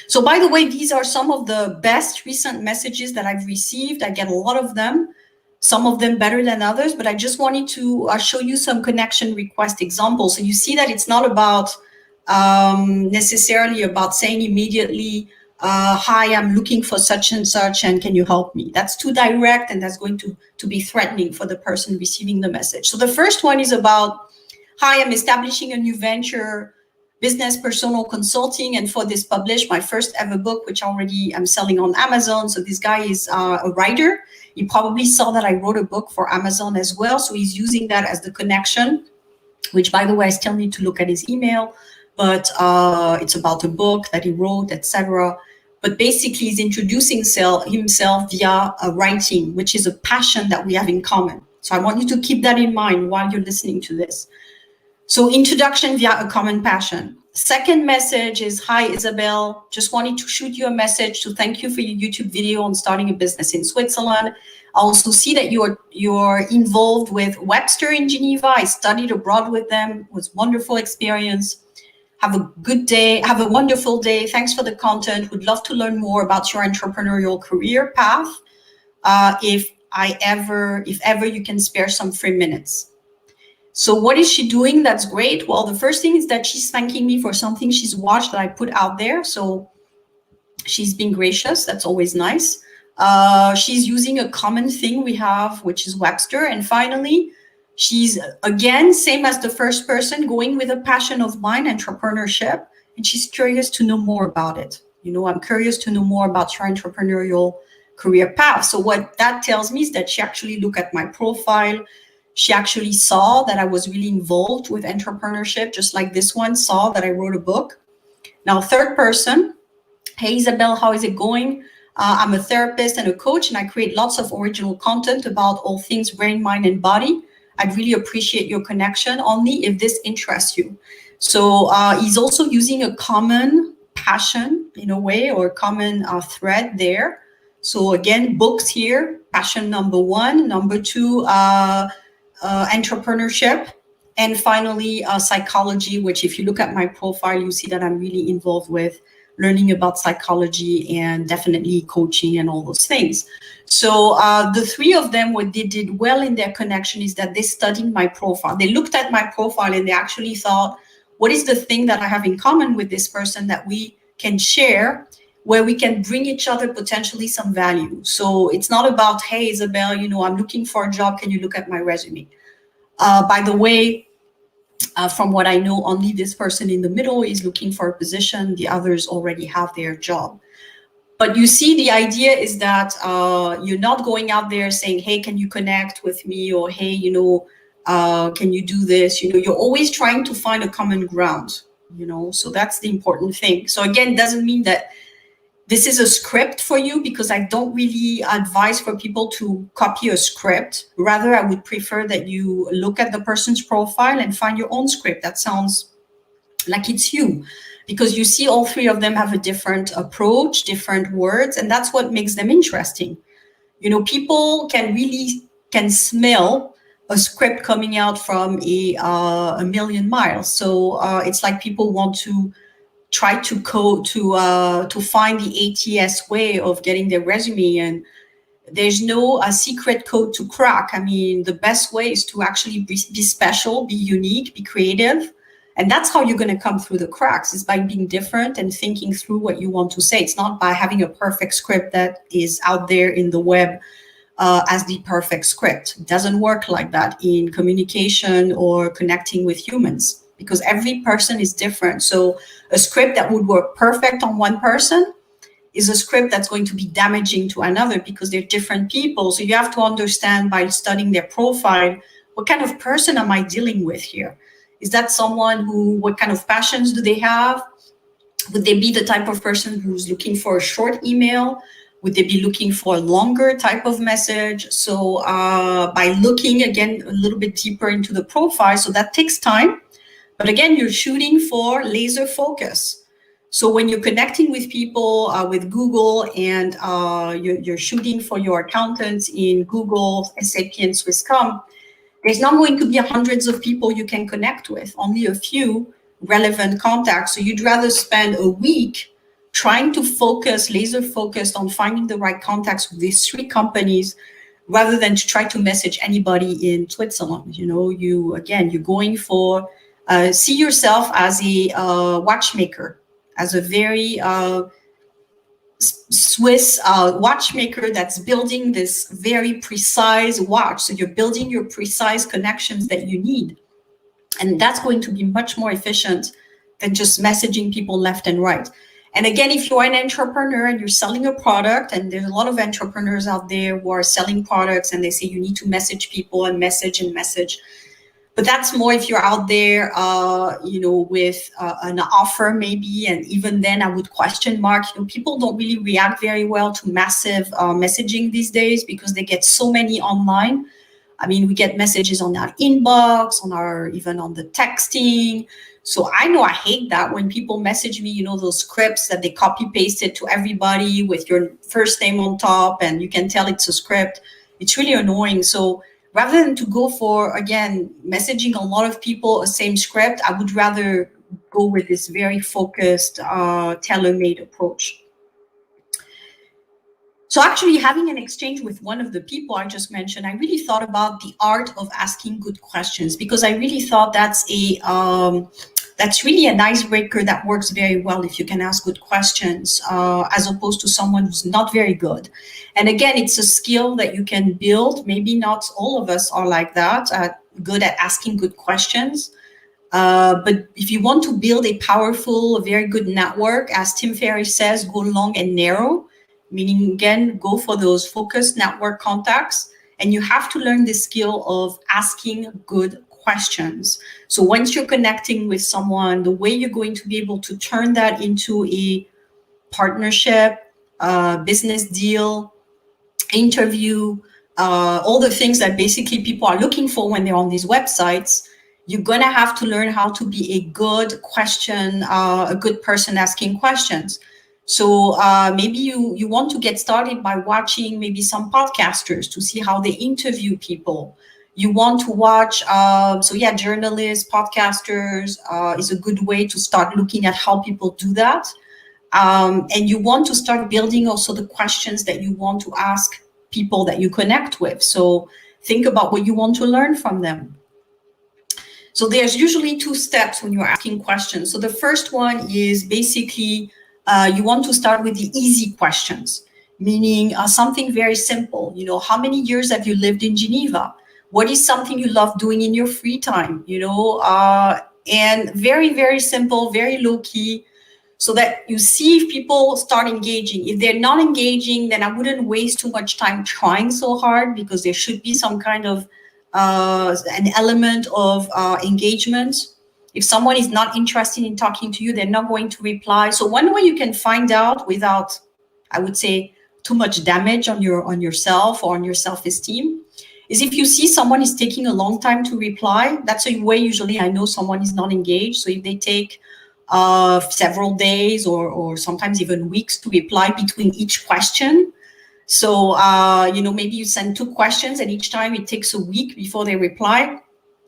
So by the way, these are some of the best recent messages that I've received. I get a lot of them, some of them better than others, but I just wanted to show you some connection request examples. So you see that it's not about necessarily about saying immediately, "Hi, I'm looking for such and such, and can you help me?" That's too direct, and that's going to be threatening for the person receiving the message. So the first one is about, "Hi, I'm establishing a new venture, business personal consulting, and for this publish my first ever book, which already I'm selling on Amazon." So this guy is a writer. You probably saw that I wrote a book for Amazon as well. So he's using that as the connection, which, by the way, I still need to look at his email, but it's about a book that he wrote, etc. But basically, he's introducing himself via writing, which is a passion that we have in common. So I want you to keep that in mind while you're listening to this. So introduction via a common passion. Second message is, "Hi, Isabel. Just wanted to shoot you a message to thank you for your YouTube video on starting a business in Switzerland. I also see that you're involved with Webster in Geneva. I studied abroad with them. It was a wonderful experience. Have a good day. Have a wonderful day. Thanks for the content. Would love to learn more about your entrepreneurial career path. If ever you can spare some free minutes." So what is she doing? That's great. Well, the first thing is that she's thanking me for something she's watched that I put out there. So she's being gracious. That's always nice. She's using a common thing we have, which is Webster. And finally, she's, again, same as the first person, going with a passion of mine, entrepreneurship. And she's curious to know more about it. I'm curious to know more about your entrepreneurial career path. So what that tells me is that she actually looked at my profile. She actually saw that I was really involved with entrepreneurship, just like this one saw that I wrote a book. Now, third person, "Hey, Isabel, how is it going? I'm a therapist and a coach, and I create lots of original content about all things brain, mind, and body. I'd really appreciate your connection only if this interests you." So he's also using a common passion in a way, or a common thread there. So again, books here, passion number one. Number two, entrepreneurship. And finally, psychology, which if you look at my profile, you see that I'm really involved with learning about psychology and definitely coaching and all those things. So the three of them, what they did well in their connection is that they studied my profile. They looked at my profile and they actually thought, what is the thing that I have in common with this person that we can share, where we can bring each other potentially some value? So it's not about, hey, Isabel, I'm looking for a job. Can you look at my resume? By the way, from what I know, only this person in the middle is looking for a position. The others already have their job. But you see, the idea is that you're not going out there saying, hey, can you connect with me? Or, hey, can you do this? You're always trying to find a common ground, so that's the important thing. So again, it doesn't mean that this is a script for you, because I don't really advise for people to copy a script. Rather, I would prefer that you look at the person's profile and find your own script that sounds like it's you, because you see all three of them have a different approach, different words, and that's what makes them interesting. People can smell a script coming out from a million miles. So it's like people want to try to code to find the ATS way of getting their resume, and there's no secret code to crack. I mean, the best way is to actually be special, be unique, be creative, and that's how you're going to come through the cracks, is by being different and thinking through what you want to say. It's not by having a perfect script that is out there in the web as the perfect script. It doesn't work like that in communication or connecting with humans, because every person is different. So a script that would work perfect on one person is a script that's going to be damaging to another, because they're different people. So you have to understand, by studying their profile, what kind of person am I dealing with here? Is that someone what kind of passions do they have? Would they be the type of person who's looking for a short email? Would they be looking for a longer type of message? So by looking again a little bit deeper into the profile, so that takes time. But again, you're shooting for laser focus. So when you're connecting with people with Google, and you're shooting for your accountants in Google, SAP, and Swisscom, there's not going to be hundreds of people you can connect with, only a few relevant contacts. So you'd rather spend a week trying to laser focused on finding the right contacts with these three companies, rather than to try to message anybody in Switzerland. You're going for, see yourself as a watchmaker, as a very Swiss watchmaker that's building this very precise watch. So you're building your precise connections that you need. And that's going to be much more efficient than just messaging people left and right. And again, if you're an entrepreneur and you're selling a product, and there's a lot of entrepreneurs out there who are selling products, and they say you need to message people and message and message. But that's more if you're out there, with an offer maybe. And even then, I would question mark. People don't really react very well to massive messaging these days, because they get so many online. I mean, we get messages on our inbox, even on the texting. So I know I hate that when people message me, those scripts that they copy pasted to everybody with your first name on top, and you can tell it's a script. It's really annoying. So rather than to go for, again, messaging a lot of people a same script, I would rather go with this very focused, tailor-made approach. So actually having an exchange with one of the people I just mentioned, I really thought about the art of asking good questions, because I really thought that's really an icebreaker that works very well if you can ask good questions, as opposed to someone who's not very good. And again, it's a skill that you can build. Maybe not all of us are like that, good at asking good questions. But if you want to build a powerful, very good network, as Tim Ferriss says, go long and narrow. Meaning, again, go for those focused network contacts, and you have to learn the skill of asking good questions. So once you're connecting with someone, the way you're going to be able to turn that into a partnership, business deal, interview, all the things that basically people are looking for when they're on these websites, you're going to have to learn how to be a good person asking questions. So maybe you want to get started by watching maybe some podcasters to see how they interview people. You want to watch, so yeah, journalists, podcasters is a good way to start looking at how people do that. And you want to start building also the questions that you want to ask people that you connect with. So think about what you want to learn from them. So there's usually two steps when you're asking questions. So the first one is basically you want to start with the easy questions, meaning something very simple. You know, how many years have you lived in Geneva? What is something you love doing in your free time? You know, and very, very simple, very low key, so that you see if people start engaging. If they're not engaging, then I wouldn't waste too much time trying so hard, because there should be some kind of an element of engagement. If someone is not interested in talking to you, they're not going to reply. So one way you can find out without, I would say, too much damage on yourself or on your self-esteem is if you see someone is taking a long time to reply. That's a way usually I know someone is not engaged. So if they take several days or sometimes even weeks to reply between each question. So, you know, maybe you send 2 questions and each time it takes a week before they reply.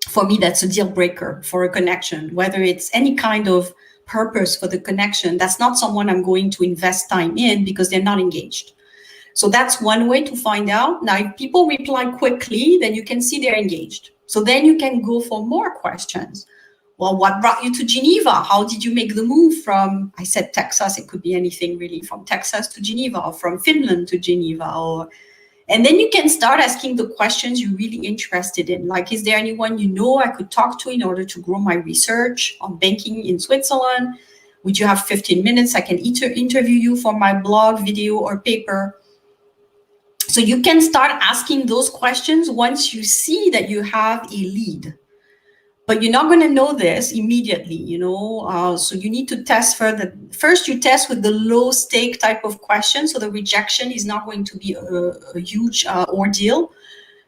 For me, that's a deal breaker for a connection, whether it's any kind of purpose for the connection. That's not someone I'm going to invest time in because they're not engaged. So that's one way to find out. Now, if people reply quickly, then you can see they're engaged. So then you can go for more questions. Well, what brought you to Geneva? How did you make the move from, I said Texas, it could be anything really, from Texas to Geneva or from Finland to Geneva. And then you can start asking the questions you're really interested in. Like, is there anyone you know I could talk to in order to grow my research on banking in Switzerland? Would you have 15 minutes? I can interview you for my blog, video, or paper. So you can start asking those questions once you see that you have a lead. But you're not going to know this immediately, you know, so you need to test further. First, you test with the low stake type of question. So the rejection is not going to be a huge ordeal.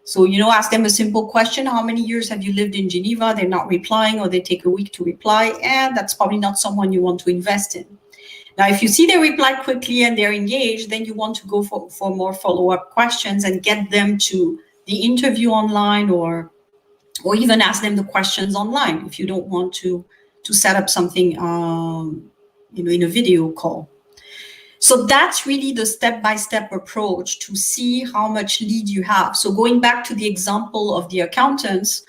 So, you know, ask them a simple question. How many years have you lived in Geneva? They're not replying, or they take a week to reply. And that's probably not someone you want to invest in. Now, if you see they reply quickly and they're engaged, then you want to go for more follow-up questions and get them to the interview online, or even ask them the questions online if you don't want to set up something, you know, in a video call. So that's really the step-by-step approach to see how much lead you have. So going back to the example of the accountants,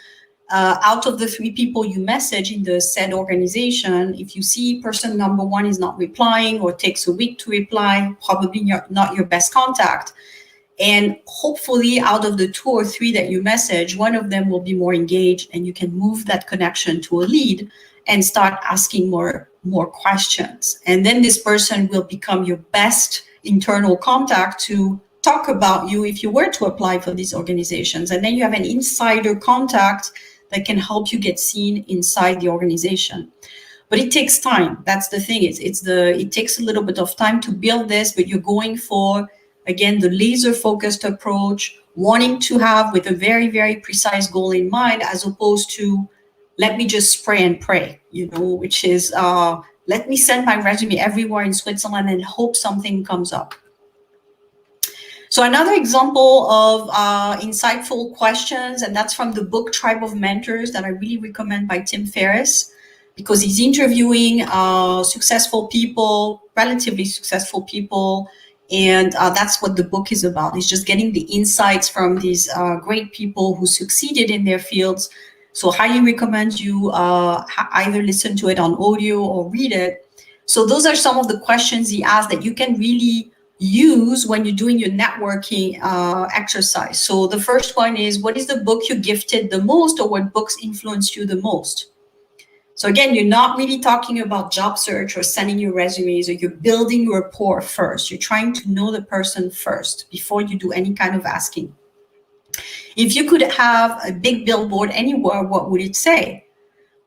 out of the 3 people you message in the said organization, if you see person number 1 is not replying or takes a week to reply, probably not your best contact. And hopefully out of the 2 or 3 that you message, one of them will be more engaged, and you can move that connection to a lead and start asking more questions. And then this person will become your best internal contact to talk about you if you were to apply for these organizations. And then you have an insider contact that can help you get seen inside the organization. But it takes time. That's the thing. It takes a little bit of time to build this, but you're going for, again, the laser-focused approach, wanting to have with a very, very precise goal in mind, as opposed to, let me just spray and pray, you know, which is, let me send my resume everywhere in Switzerland and hope something comes up. So another example of insightful questions, and that's from the book Tribe of Mentors that I really recommend, by Tim Ferriss, because he's interviewing successful people, relatively successful people, and that's what the book is about. It's just getting the insights from these great people who succeeded in their fields. So highly recommend you either listen to it on audio or read it. So those are some of the questions he asked that you can really use when you're doing your networking exercise. So the first one is, what is the book you gifted the most, or what books influenced you the most? So again, you're not really talking about job search or sending your resumes, or you're building rapport first. You're trying to know the person first before you do any kind of asking. If you could have a big billboard anywhere, what would it say?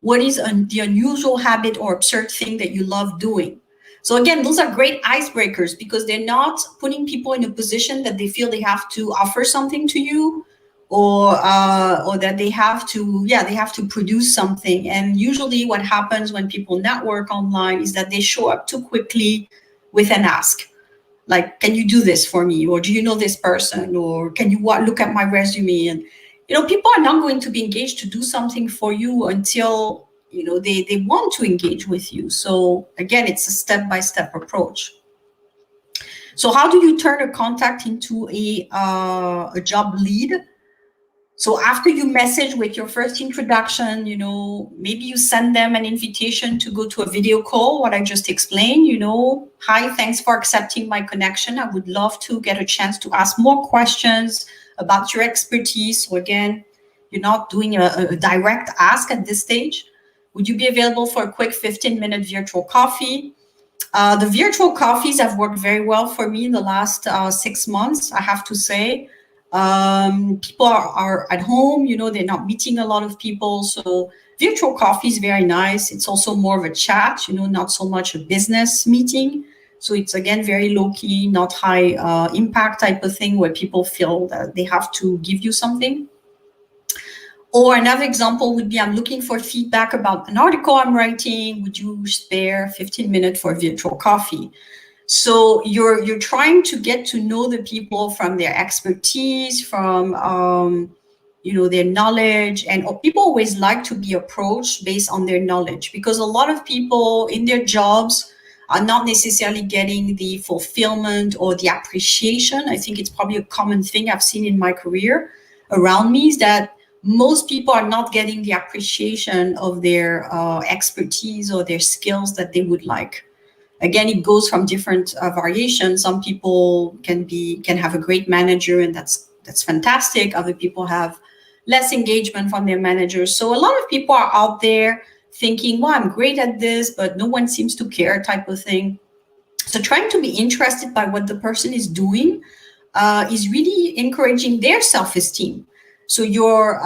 What is the unusual habit or absurd thing that you love doing? So again, those are great icebreakers, because they're not putting people in a position that they feel they have to offer something to you, or that they have to produce something. And usually what happens when people network online is that they show up too quickly with an ask. Like, can you do this for me? Or do you know this person? Or can you look at my resume? And people are not going to be engaged to do something for you until, they want to engage with you. So again, it's a step-by-step approach. So how do you turn a contact into a job lead? So after you message with your first introduction, maybe you send them an invitation to go to a video call, what I just explained, hi, thanks for accepting my connection. I would love to get a chance to ask more questions about your expertise. So again, you're not doing a direct ask at this stage. Would you be available for a quick 15-minute virtual coffee? The virtual coffees have worked very well for me in the last 6 months, I have to say. People are at home, they're not meeting a lot of people. So virtual coffee is very nice. It's also more of a chat, not so much a business meeting. So it's, again, very low-key, not high impact type of thing where people feel that they have to give you something. Or another example would be, I'm looking for feedback about an article I'm writing. Would you spare 15 minutes for a virtual coffee? So you're trying to get to know the people from their expertise, from their knowledge, and people always like to be approached based on their knowledge, because a lot of people in their jobs are not necessarily getting the fulfillment or the appreciation. I think it's probably a common thing I've seen in my career around me, is that most people are not getting the appreciation of their expertise or their skills that they would like. Again, it goes from different variations. Some people can have a great manager, and that's fantastic. Other people have less engagement from their managers. So a lot of people are out there thinking, well, I'm great at this, but no one seems to care, type of thing. So trying to be interested by what the person is doing is really encouraging their self-esteem. So you're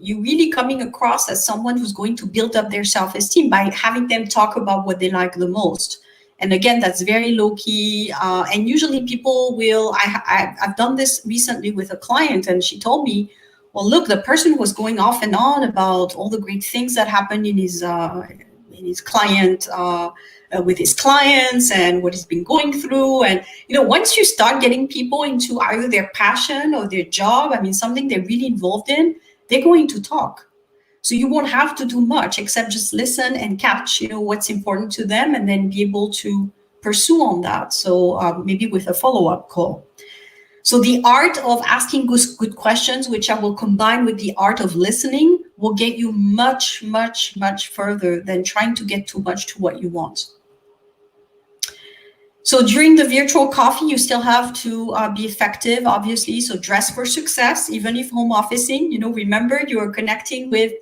really coming across as someone who's going to build up their self-esteem by having them talk about what they like the most. And again, that's very low-key. And usually people will, I've done this recently with a client, and she told me, well, look, the person was going off and on about all the great things that happened in his client, with his clients, and what he's been going through. And, once you start getting people into either their passion or their job, something they're really involved in, they're going to talk. So you won't have to do much except just listen and catch, what's important to them, and then be able to pursue on that. So maybe with a follow-up call. So the art of asking good questions, which I will combine with the art of listening, will get you much, much, much further than trying to get too much to what you want. So during the virtual coffee, you still have to be effective, obviously. So dress for success, even if home officing. Remember, you're connecting with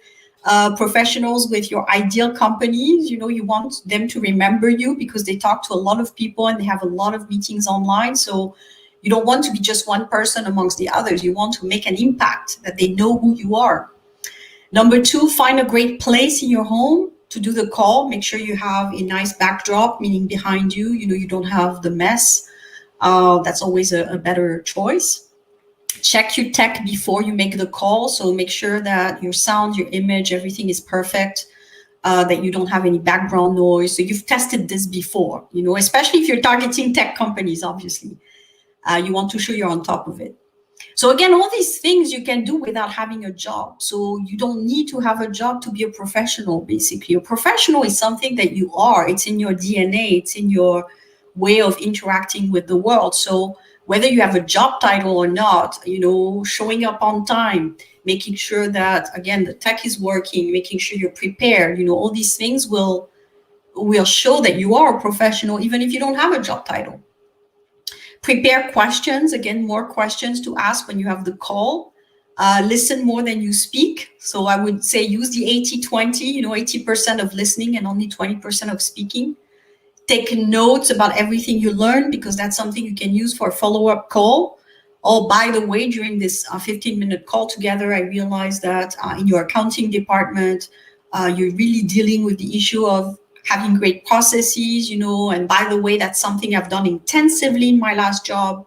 professionals with your ideal companies. You want them to remember you because they talk to a lot of people and they have a lot of meetings online. So you don't want to be just one person amongst the others. You want to make an impact, that they know who you are. Number 2, find a great place in your home to do the call. Make sure you have a nice backdrop, meaning behind you, you don't have the mess. That's always a better choice. Check your tech before you make the call. So make sure that your sound, your image, everything is perfect, that you don't have any background noise. So you've tested this before, especially if you're targeting tech companies, obviously. You want to show you're on top of it. So again, all these things you can do without having a job. So you don't need to have a job to be a professional, basically. A professional is something that you are. It's in your DNA. It's in your way of interacting with the world. So whether you have a job title or not, showing up on time, making sure that, again, the tech is working, making sure you're prepared, all these things will show that you are a professional, even if you don't have a job title. Prepare questions, again, more questions to ask when you have the call. Listen more than you speak. So I would say use the 80-20, 80% of listening and only 20% of speaking. Take notes about everything you learn, because that's something you can use for a follow-up call. Oh, by the way, during this 15-minute call together, I realized that in your accounting department, you're really dealing with the issue of having great processes, and by the way, that's something I've done intensively in my last job.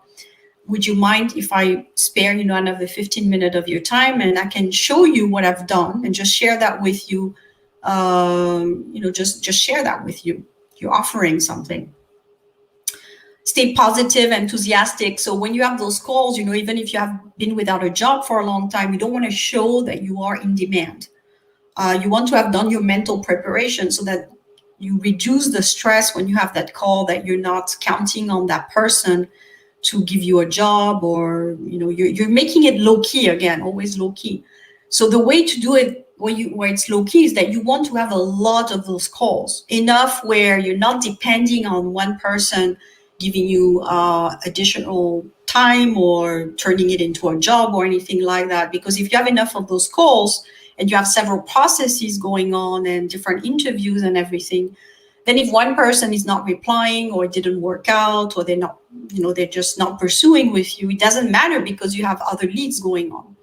Would you mind if I spare, another 15 minutes of your time, and I can show you what I've done and just share that with you, just share that with you. You're offering something. stay positive, enthusiastic. So when you have those calls, even if you have been without a job for a long time, you don't want to show that you are in demand. You want to have done your mental preparation so that you reduce the stress when you have that call, that you're not counting on that person to give you a job, or you're making it low key, again, always low key. So the way to do it where it's low key is that you want to have a lot of those calls, enough where you're not depending on one person giving you additional time or turning it into a job or anything like that. Because if you have enough of those calls and you have several processes going on and different interviews and everything, then if one person is not replying, or it didn't work out, or they're not, they're just not pursuing with you, it doesn't matter, because you have other leads going on.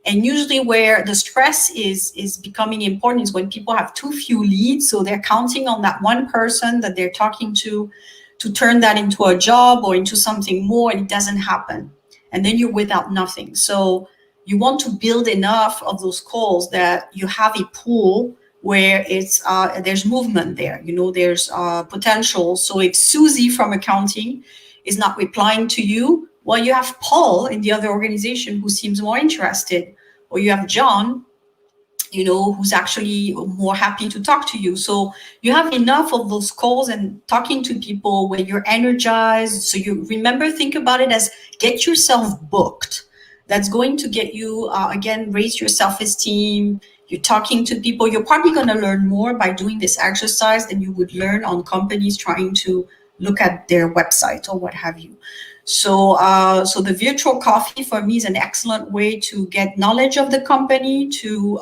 And usually where the stress is becoming important is when people have too few leads. So they're counting on that one person that they're talking to turn that into a job or into something more, and it doesn't happen. And then you're without nothing. So you want to build enough of those calls that you have a pool where it's there's movement there, there's potential. So if Susie from accounting is not replying to you, well, you have Paul in the other organization who seems more interested, or you have John, who's actually more happy to talk to you. So you have enough of those calls and talking to people where you're energized. So you remember, think about it as get yourself booked. That's going to get you, again, raise your self-esteem. You're talking to people. You're probably going to learn more by doing this exercise than you would learn on companies trying to look at their website or what have you. So the virtual coffee for me is an excellent way to get knowledge of the company, to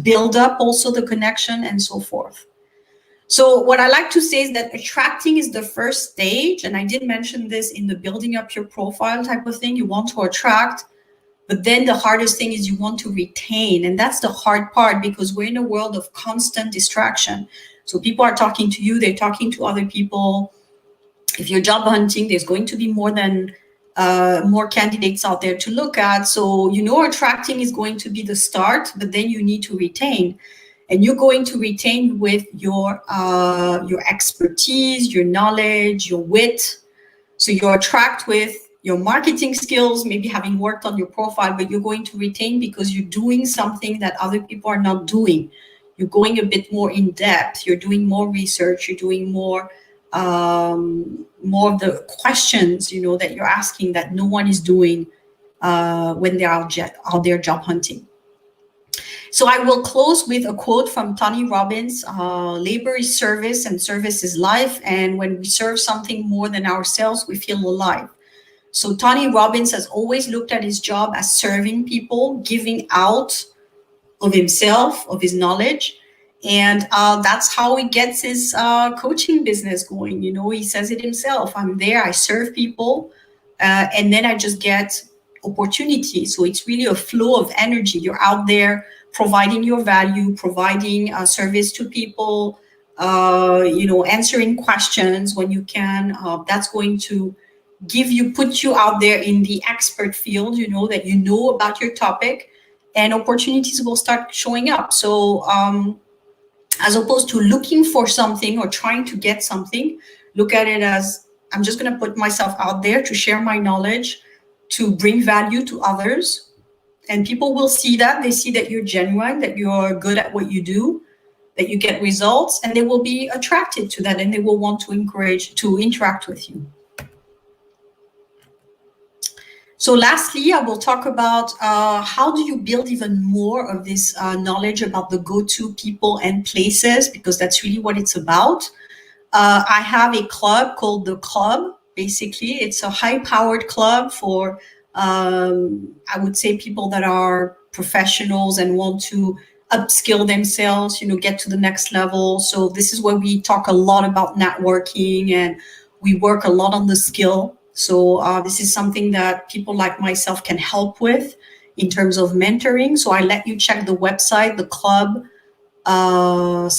build up also the connection and so forth. So what I like to say is that attracting is the first stage. And I did mention this in the building up your profile type of thing. You want to attract, but then the hardest thing is you want to retain. And that's the hard part, because we're in a world of constant distraction. So people are talking to you, they're talking to other people. If you're job hunting, there's going to be more candidates out there to look at. So, attracting is going to be the start, but then you need to retain. And you're going to retain with your expertise, your knowledge, your wit. So you attract with your marketing skills, maybe having worked on your profile, but you're going to retain because you're doing something that other people are not doing. You're going a bit more in depth. You're doing more research. You're doing more of the questions, that you're asking that no one is doing when they're out there job hunting. So I will close with a quote from Tony Robbins: labor is service and service is life. And when we serve something more than ourselves, we feel alive. So Tony Robbins has always looked at his job as serving people, giving out of himself, of his knowledge. And that's how he gets his coaching business going. He says it himself: I'm there, I serve people, and then I just get opportunities. So it's really a flow of energy. You're out there providing your value, providing service to people, answering questions when you can. That's going to put you out there in the expert field, that you know about your topic, and opportunities will start showing up. So as opposed to looking for something or trying to get something, look at it as, I'm just going to put myself out there to share my knowledge, to bring value to others. And people will see that. They see that you're genuine, that you're good at what you do, that you get results, and they will be attracted to that, and they will want to interact with you. So lastly, I will talk about how do you build even more of this knowledge about the go-to people and places, because that's really what it's about. I have a club called The Club. Basically, it's a high-powered club for, I would say, people that are professionals and want to upskill themselves, get to the next level. So this is where we talk a lot about networking, and we work a lot on the skill. So this is something that people like myself can help with in terms of mentoring. So I let you check the website, the club /c.com.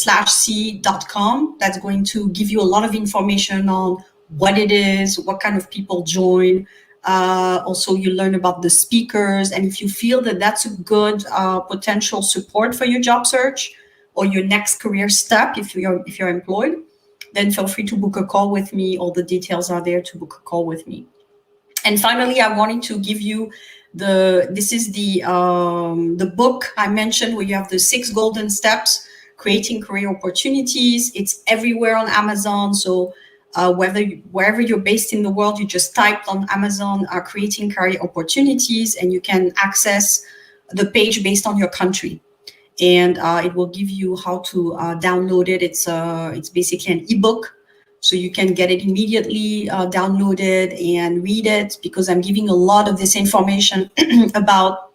That's going to give you a lot of information on what it is, what kind of people join. Also, you learn about the speakers. And if you feel that that's a good potential support for your job search or your next career step, if you're employed, then feel free to book a call with me. All the details are there to book a call with me. And finally, I wanted to give you this is the book I mentioned, where you have the 6 golden steps, creating career opportunities. It's everywhere on Amazon. So wherever you're based in the world, you just type on Amazon, creating career opportunities, and you can access the page based on your country. And it will give you how to download it. It's basically an ebook. So you can get it immediately, download it and read it, because I'm giving a lot of this information about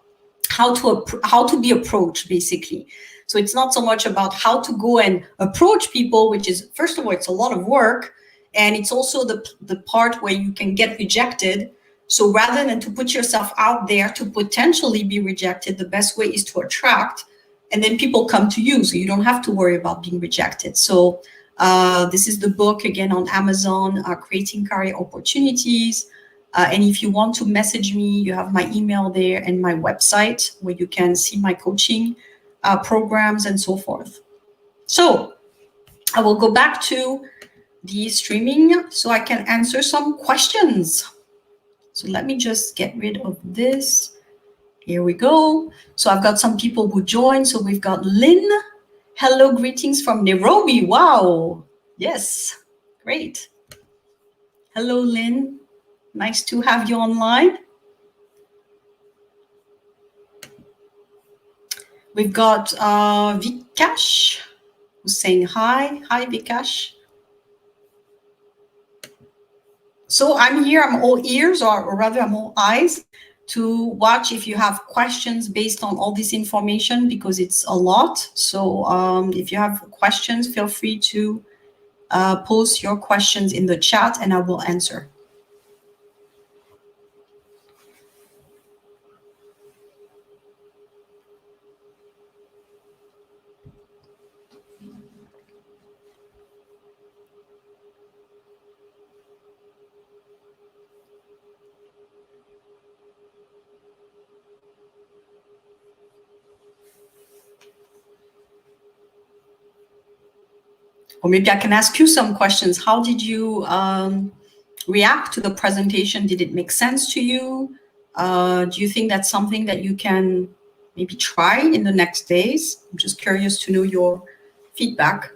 how to be approached, basically. So it's not so much about how to go and approach people, which is, first of all, it's a lot of work. And it's also the part where you can get rejected. So rather than to put yourself out there to potentially be rejected, the best way is to attract, and then people come to you. So you don't have to worry about being rejected. So this is the book, again, on Amazon, Creating Career Opportunities. And if you want to message me, you have my email there and my website, where you can see my coaching programs and so forth. So I will go back to the streaming so I can answer some questions. So let me just get rid of this. Here we go. So I've got some people who joined. So we've got Lynn. Hello, greetings from Nairobi. Wow. Yes, great. Hello, Lynn. Nice to have you online. We've got Vikash, who's saying hi. Hi, Vikash. So I'm here, I'm all ears, or rather I'm all eyes, to watch if you have questions based on all this information, because it's a lot. So if you have questions, feel free to post your questions in the chat and I will answer. Or maybe I can ask you some questions. How did you react to the presentation? Did it make sense to you? Do you think that's something that you can maybe try in the next days? I'm just curious to know your feedback.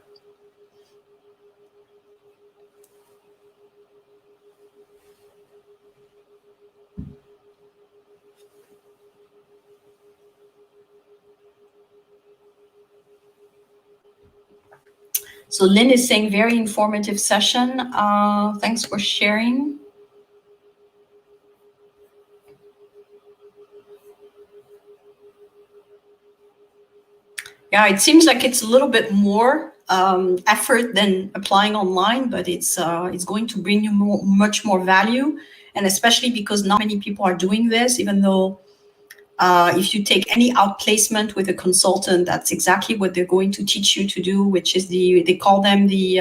So Lynn is saying, very informative session. Thanks for sharing. Yeah, it seems like it's a little bit more effort than applying online, but it's going to bring you much more value. And especially because not many people are doing this, even though if you take any outplacement with a consultant, that's exactly what they're going to teach you to do, which is they call them the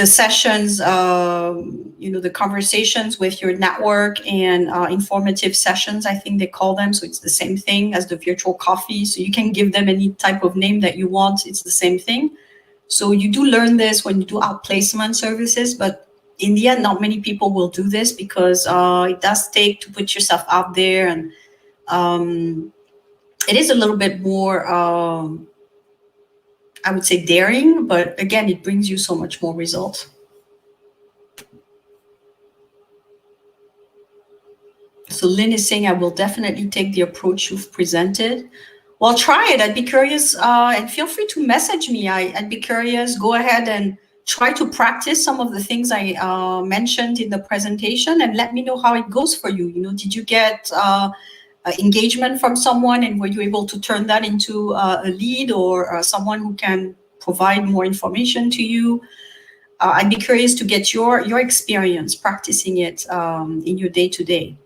sessions, the conversations with your network, and informative sessions, I think they call them. So it's the same thing as the virtual coffee. So you can give them any type of name that you want. It's the same thing. So you do learn this when you do outplacement services, but in the end, not many people will do this, because it does take to put yourself out there, and it is a little bit more, I would say, daring, but again, it brings you so much more result. So Lynn is saying, I will definitely take the approach you've presented. Well, try it. I'd be curious, and feel free to message me. I'd be curious. Go ahead and try to practice some of the things I mentioned in the presentation, and let me know how it goes for you. Did you get engagement from someone, and were you able to turn that into a lead, or someone who can provide more information to you? I'd be curious to get your experience practicing it in your day-to-day.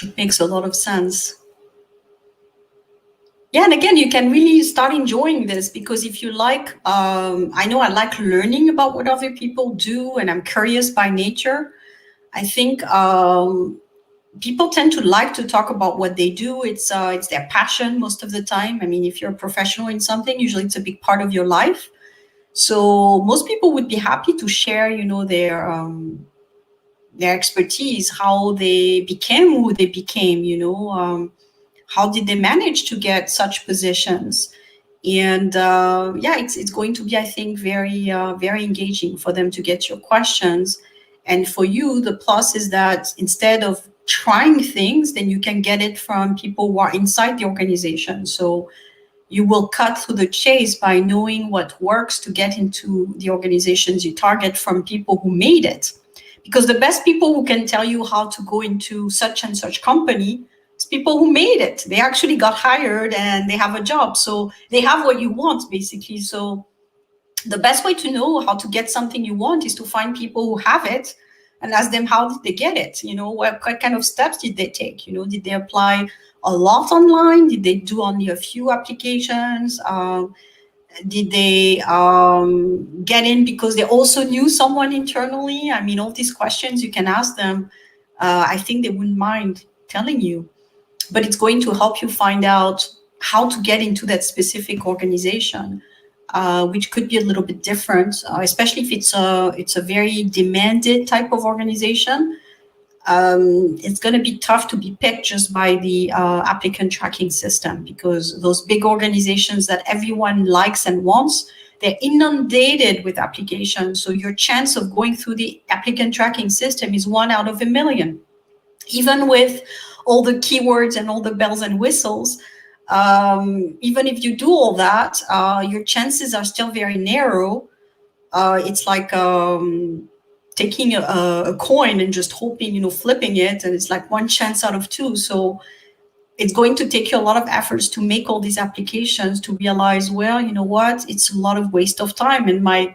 It makes a lot of sense. Yeah, and again, you can really start enjoying this, because if you like, I know I like learning about what other people do, and I'm curious by nature. I think people tend to like to talk about what they do. It's their passion most of the time. I mean, if you're a professional in something, usually it's a big part of your life. So most people would be happy to share, their expertise, how they became who they became. How did they manage to get such positions? And yeah, it's going to be, I think, very engaging for them to get your questions. And for you, the plus is that instead of trying things, then you can get it from people who are inside the organization. So you will cut through the chase by knowing what works to get into the organizations you target from people who made it. Because the best people who can tell you how to go into such and such company is people who made it. They actually got hired and they have a job. So they have what you want, basically. So the best way to know how to get something you want is to find people who have it and ask them, how did they get it? What kind of steps did they take? Did they apply a lot online? Did they do only a few applications? Did they get in because they also knew someone internally? I mean, all these questions you can ask them. I think they wouldn't mind telling you, but it's going to help you find out how to get into that specific organization, which could be a little bit different, especially if it's a very demanded type of organization. It's going to be tough to be picked just by the applicant tracking system, because those big organizations that everyone likes and wants, they're inundated with applications. So your chance of going through the applicant tracking system is 1 out of a million. Even with all the keywords and all the bells and whistles, even if you do all that, your chances are still very narrow. It's like taking a coin and just hoping, flipping it, and it's like 1 chance out of 2. So it's going to take you a lot of efforts to make all these applications, to realize, well, you know what, it's a lot of waste of time. And my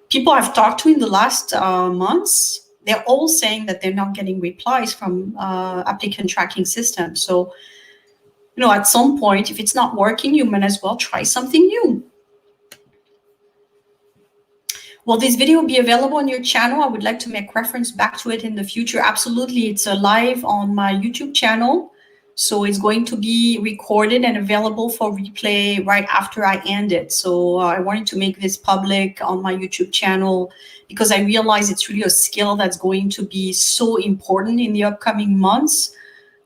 people I've talked to in the last months, they're all saying that they're not getting replies from applicant tracking systems. So, at some point, if it's not working, you might as well try something new. Will this video be available on your channel? I would like to make reference back to it in the future. Absolutely. It's live on my YouTube channel. So it's going to be recorded and available for replay right after I end it. So I wanted to make this public on my YouTube channel because I realize it's really a skill that's going to be so important in the upcoming months,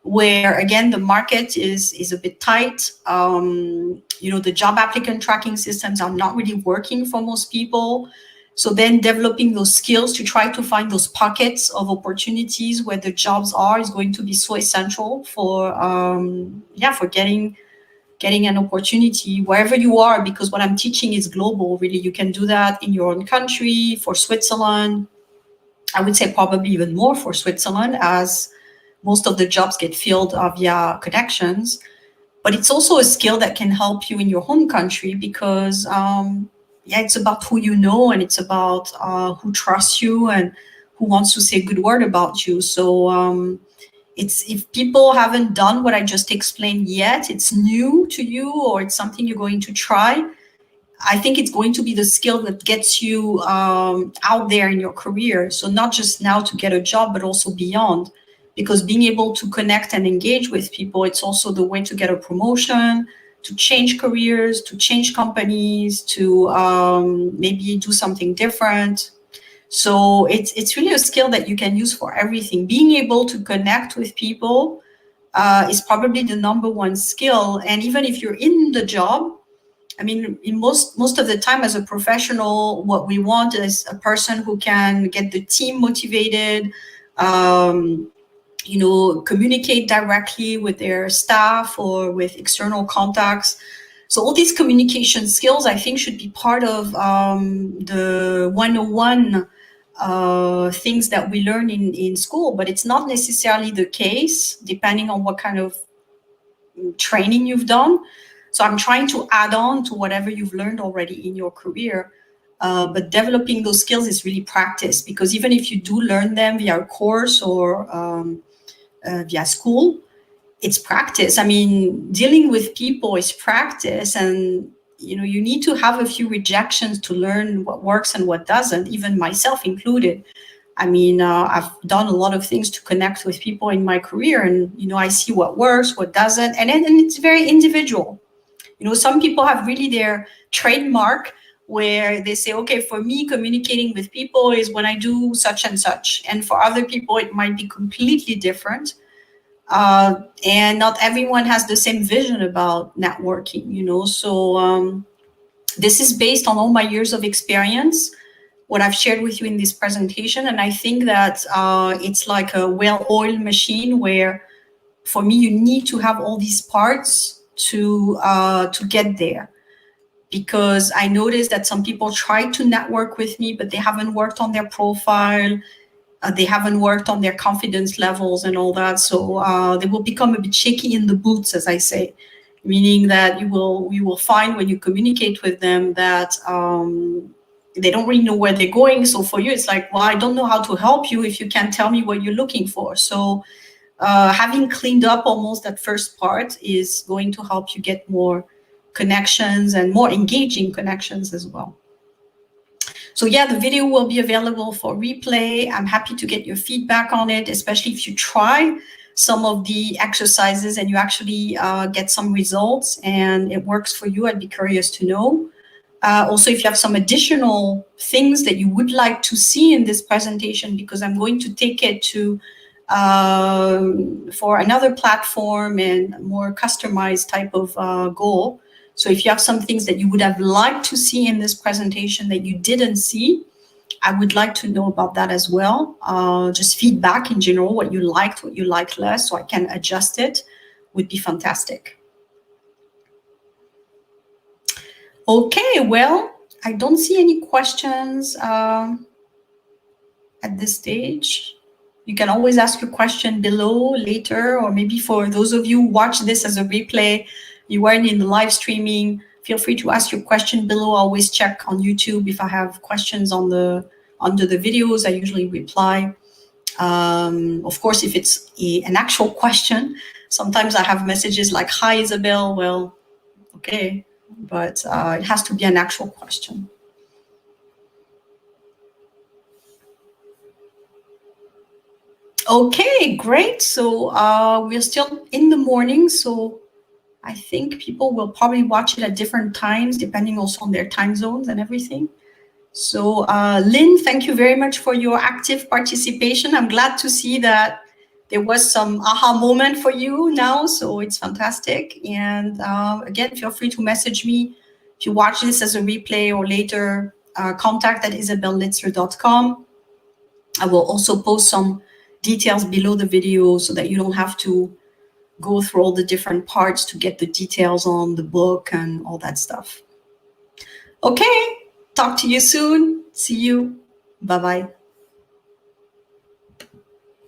where again, the market is a bit tight. The job applicant tracking systems are not really working for most people. So then developing those skills to try to find those pockets of opportunities where the jobs are is going to be so essential for getting an opportunity wherever you are, because what I'm teaching is global. Really, you can do that in your own country. For Switzerland, I would say probably even more for Switzerland, as most of the jobs get filled via connections. But it's also a skill that can help you in your home country, because it's about who you know, and it's about who trusts you and who wants to say a good word about you. So it's, if people haven't done what I just explained yet, it's new to you, or it's something you're going to try, I think it's going to be the skill that gets you out there in your career. So not just now to get a job, but also beyond. Because being able to connect and engage with people, it's also the way to get a promotion, to change careers, to change companies, to maybe do something different. So it's really a skill that you can use for everything. Being able to connect with people is probably the number one skill. And even if you're in the job, I mean, in most of the time as a professional, what we want is a person who can get the team motivated, communicate directly with their staff or with external contacts. So all these communication skills, I think, should be part of the 101 things that we learn in school, but it's not necessarily the case, depending on what kind of training you've done. So I'm trying to add on to whatever you've learned already in your career. But developing those skills is really practice, because even if you do learn them via a course or via school, it's practice. I mean, dealing with people is practice, and you need to have a few rejections to learn what works and what doesn't, even myself included. I mean, I've done a lot of things to connect with people in my career, and I see what works, what doesn't, and it's very individual. Some people have really their trademark where they say, okay, for me, communicating with people is when I do such and such, and for other people, it might be completely different. And not everyone has the same vision about networking, So this is based on all my years of experience, what I've shared with you in this presentation. And I think that it's like a well-oiled machine where, for me, you need to have all these parts to get there. Because I noticed that some people try to network with me, but they haven't worked on their profile. They haven't worked on their confidence levels and all that. So they will become a bit shaky in the boots, as I say, meaning that you will find when you communicate with them that they don't really know where they're going. So for you, it's like, well, I don't know how to help you if you can't tell me what you're looking for. So having cleaned up almost that first part is going to help you get more connections and more engaging connections as well. So yeah, the video will be available for replay. I'm happy to get your feedback on it, especially if you try some of the exercises and you actually get some results and it works for you. I'd be curious to know. Also, if you have some additional things that you would like to see in this presentation, because I'm going to take it to for another platform and more customized type of goal. So if you have some things that you would have liked to see in this presentation that you didn't see, I would like to know about that as well. Just feedback in general, what you liked, what you liked less, so I can adjust it, would be fantastic. Okay, well, I don't see any questions at this stage. You can always ask your question below later, or maybe for those of you who watch this as a replay, you weren't in the live streaming, feel free to ask your question below. I always check on YouTube if I have questions under the videos. I usually reply. Of course, if it's an actual question, sometimes I have messages like, hi, Isabel. Well, okay, but it has to be an actual question. Okay, great. So we're still in the morning, so I think people will probably watch it at different times, depending also on their time zones and everything. So Lynn, thank you very much for your active participation. I'm glad to see that there was some aha moment for you now, so it's fantastic. And again, feel free to message me if you watch this as a replay or later, contact@isabellitzer.com. I will also post some details below the video so that you don't have to go through all the different parts to get the details on the book and all that stuff. Okay, talk to you soon. See you. Bye-bye.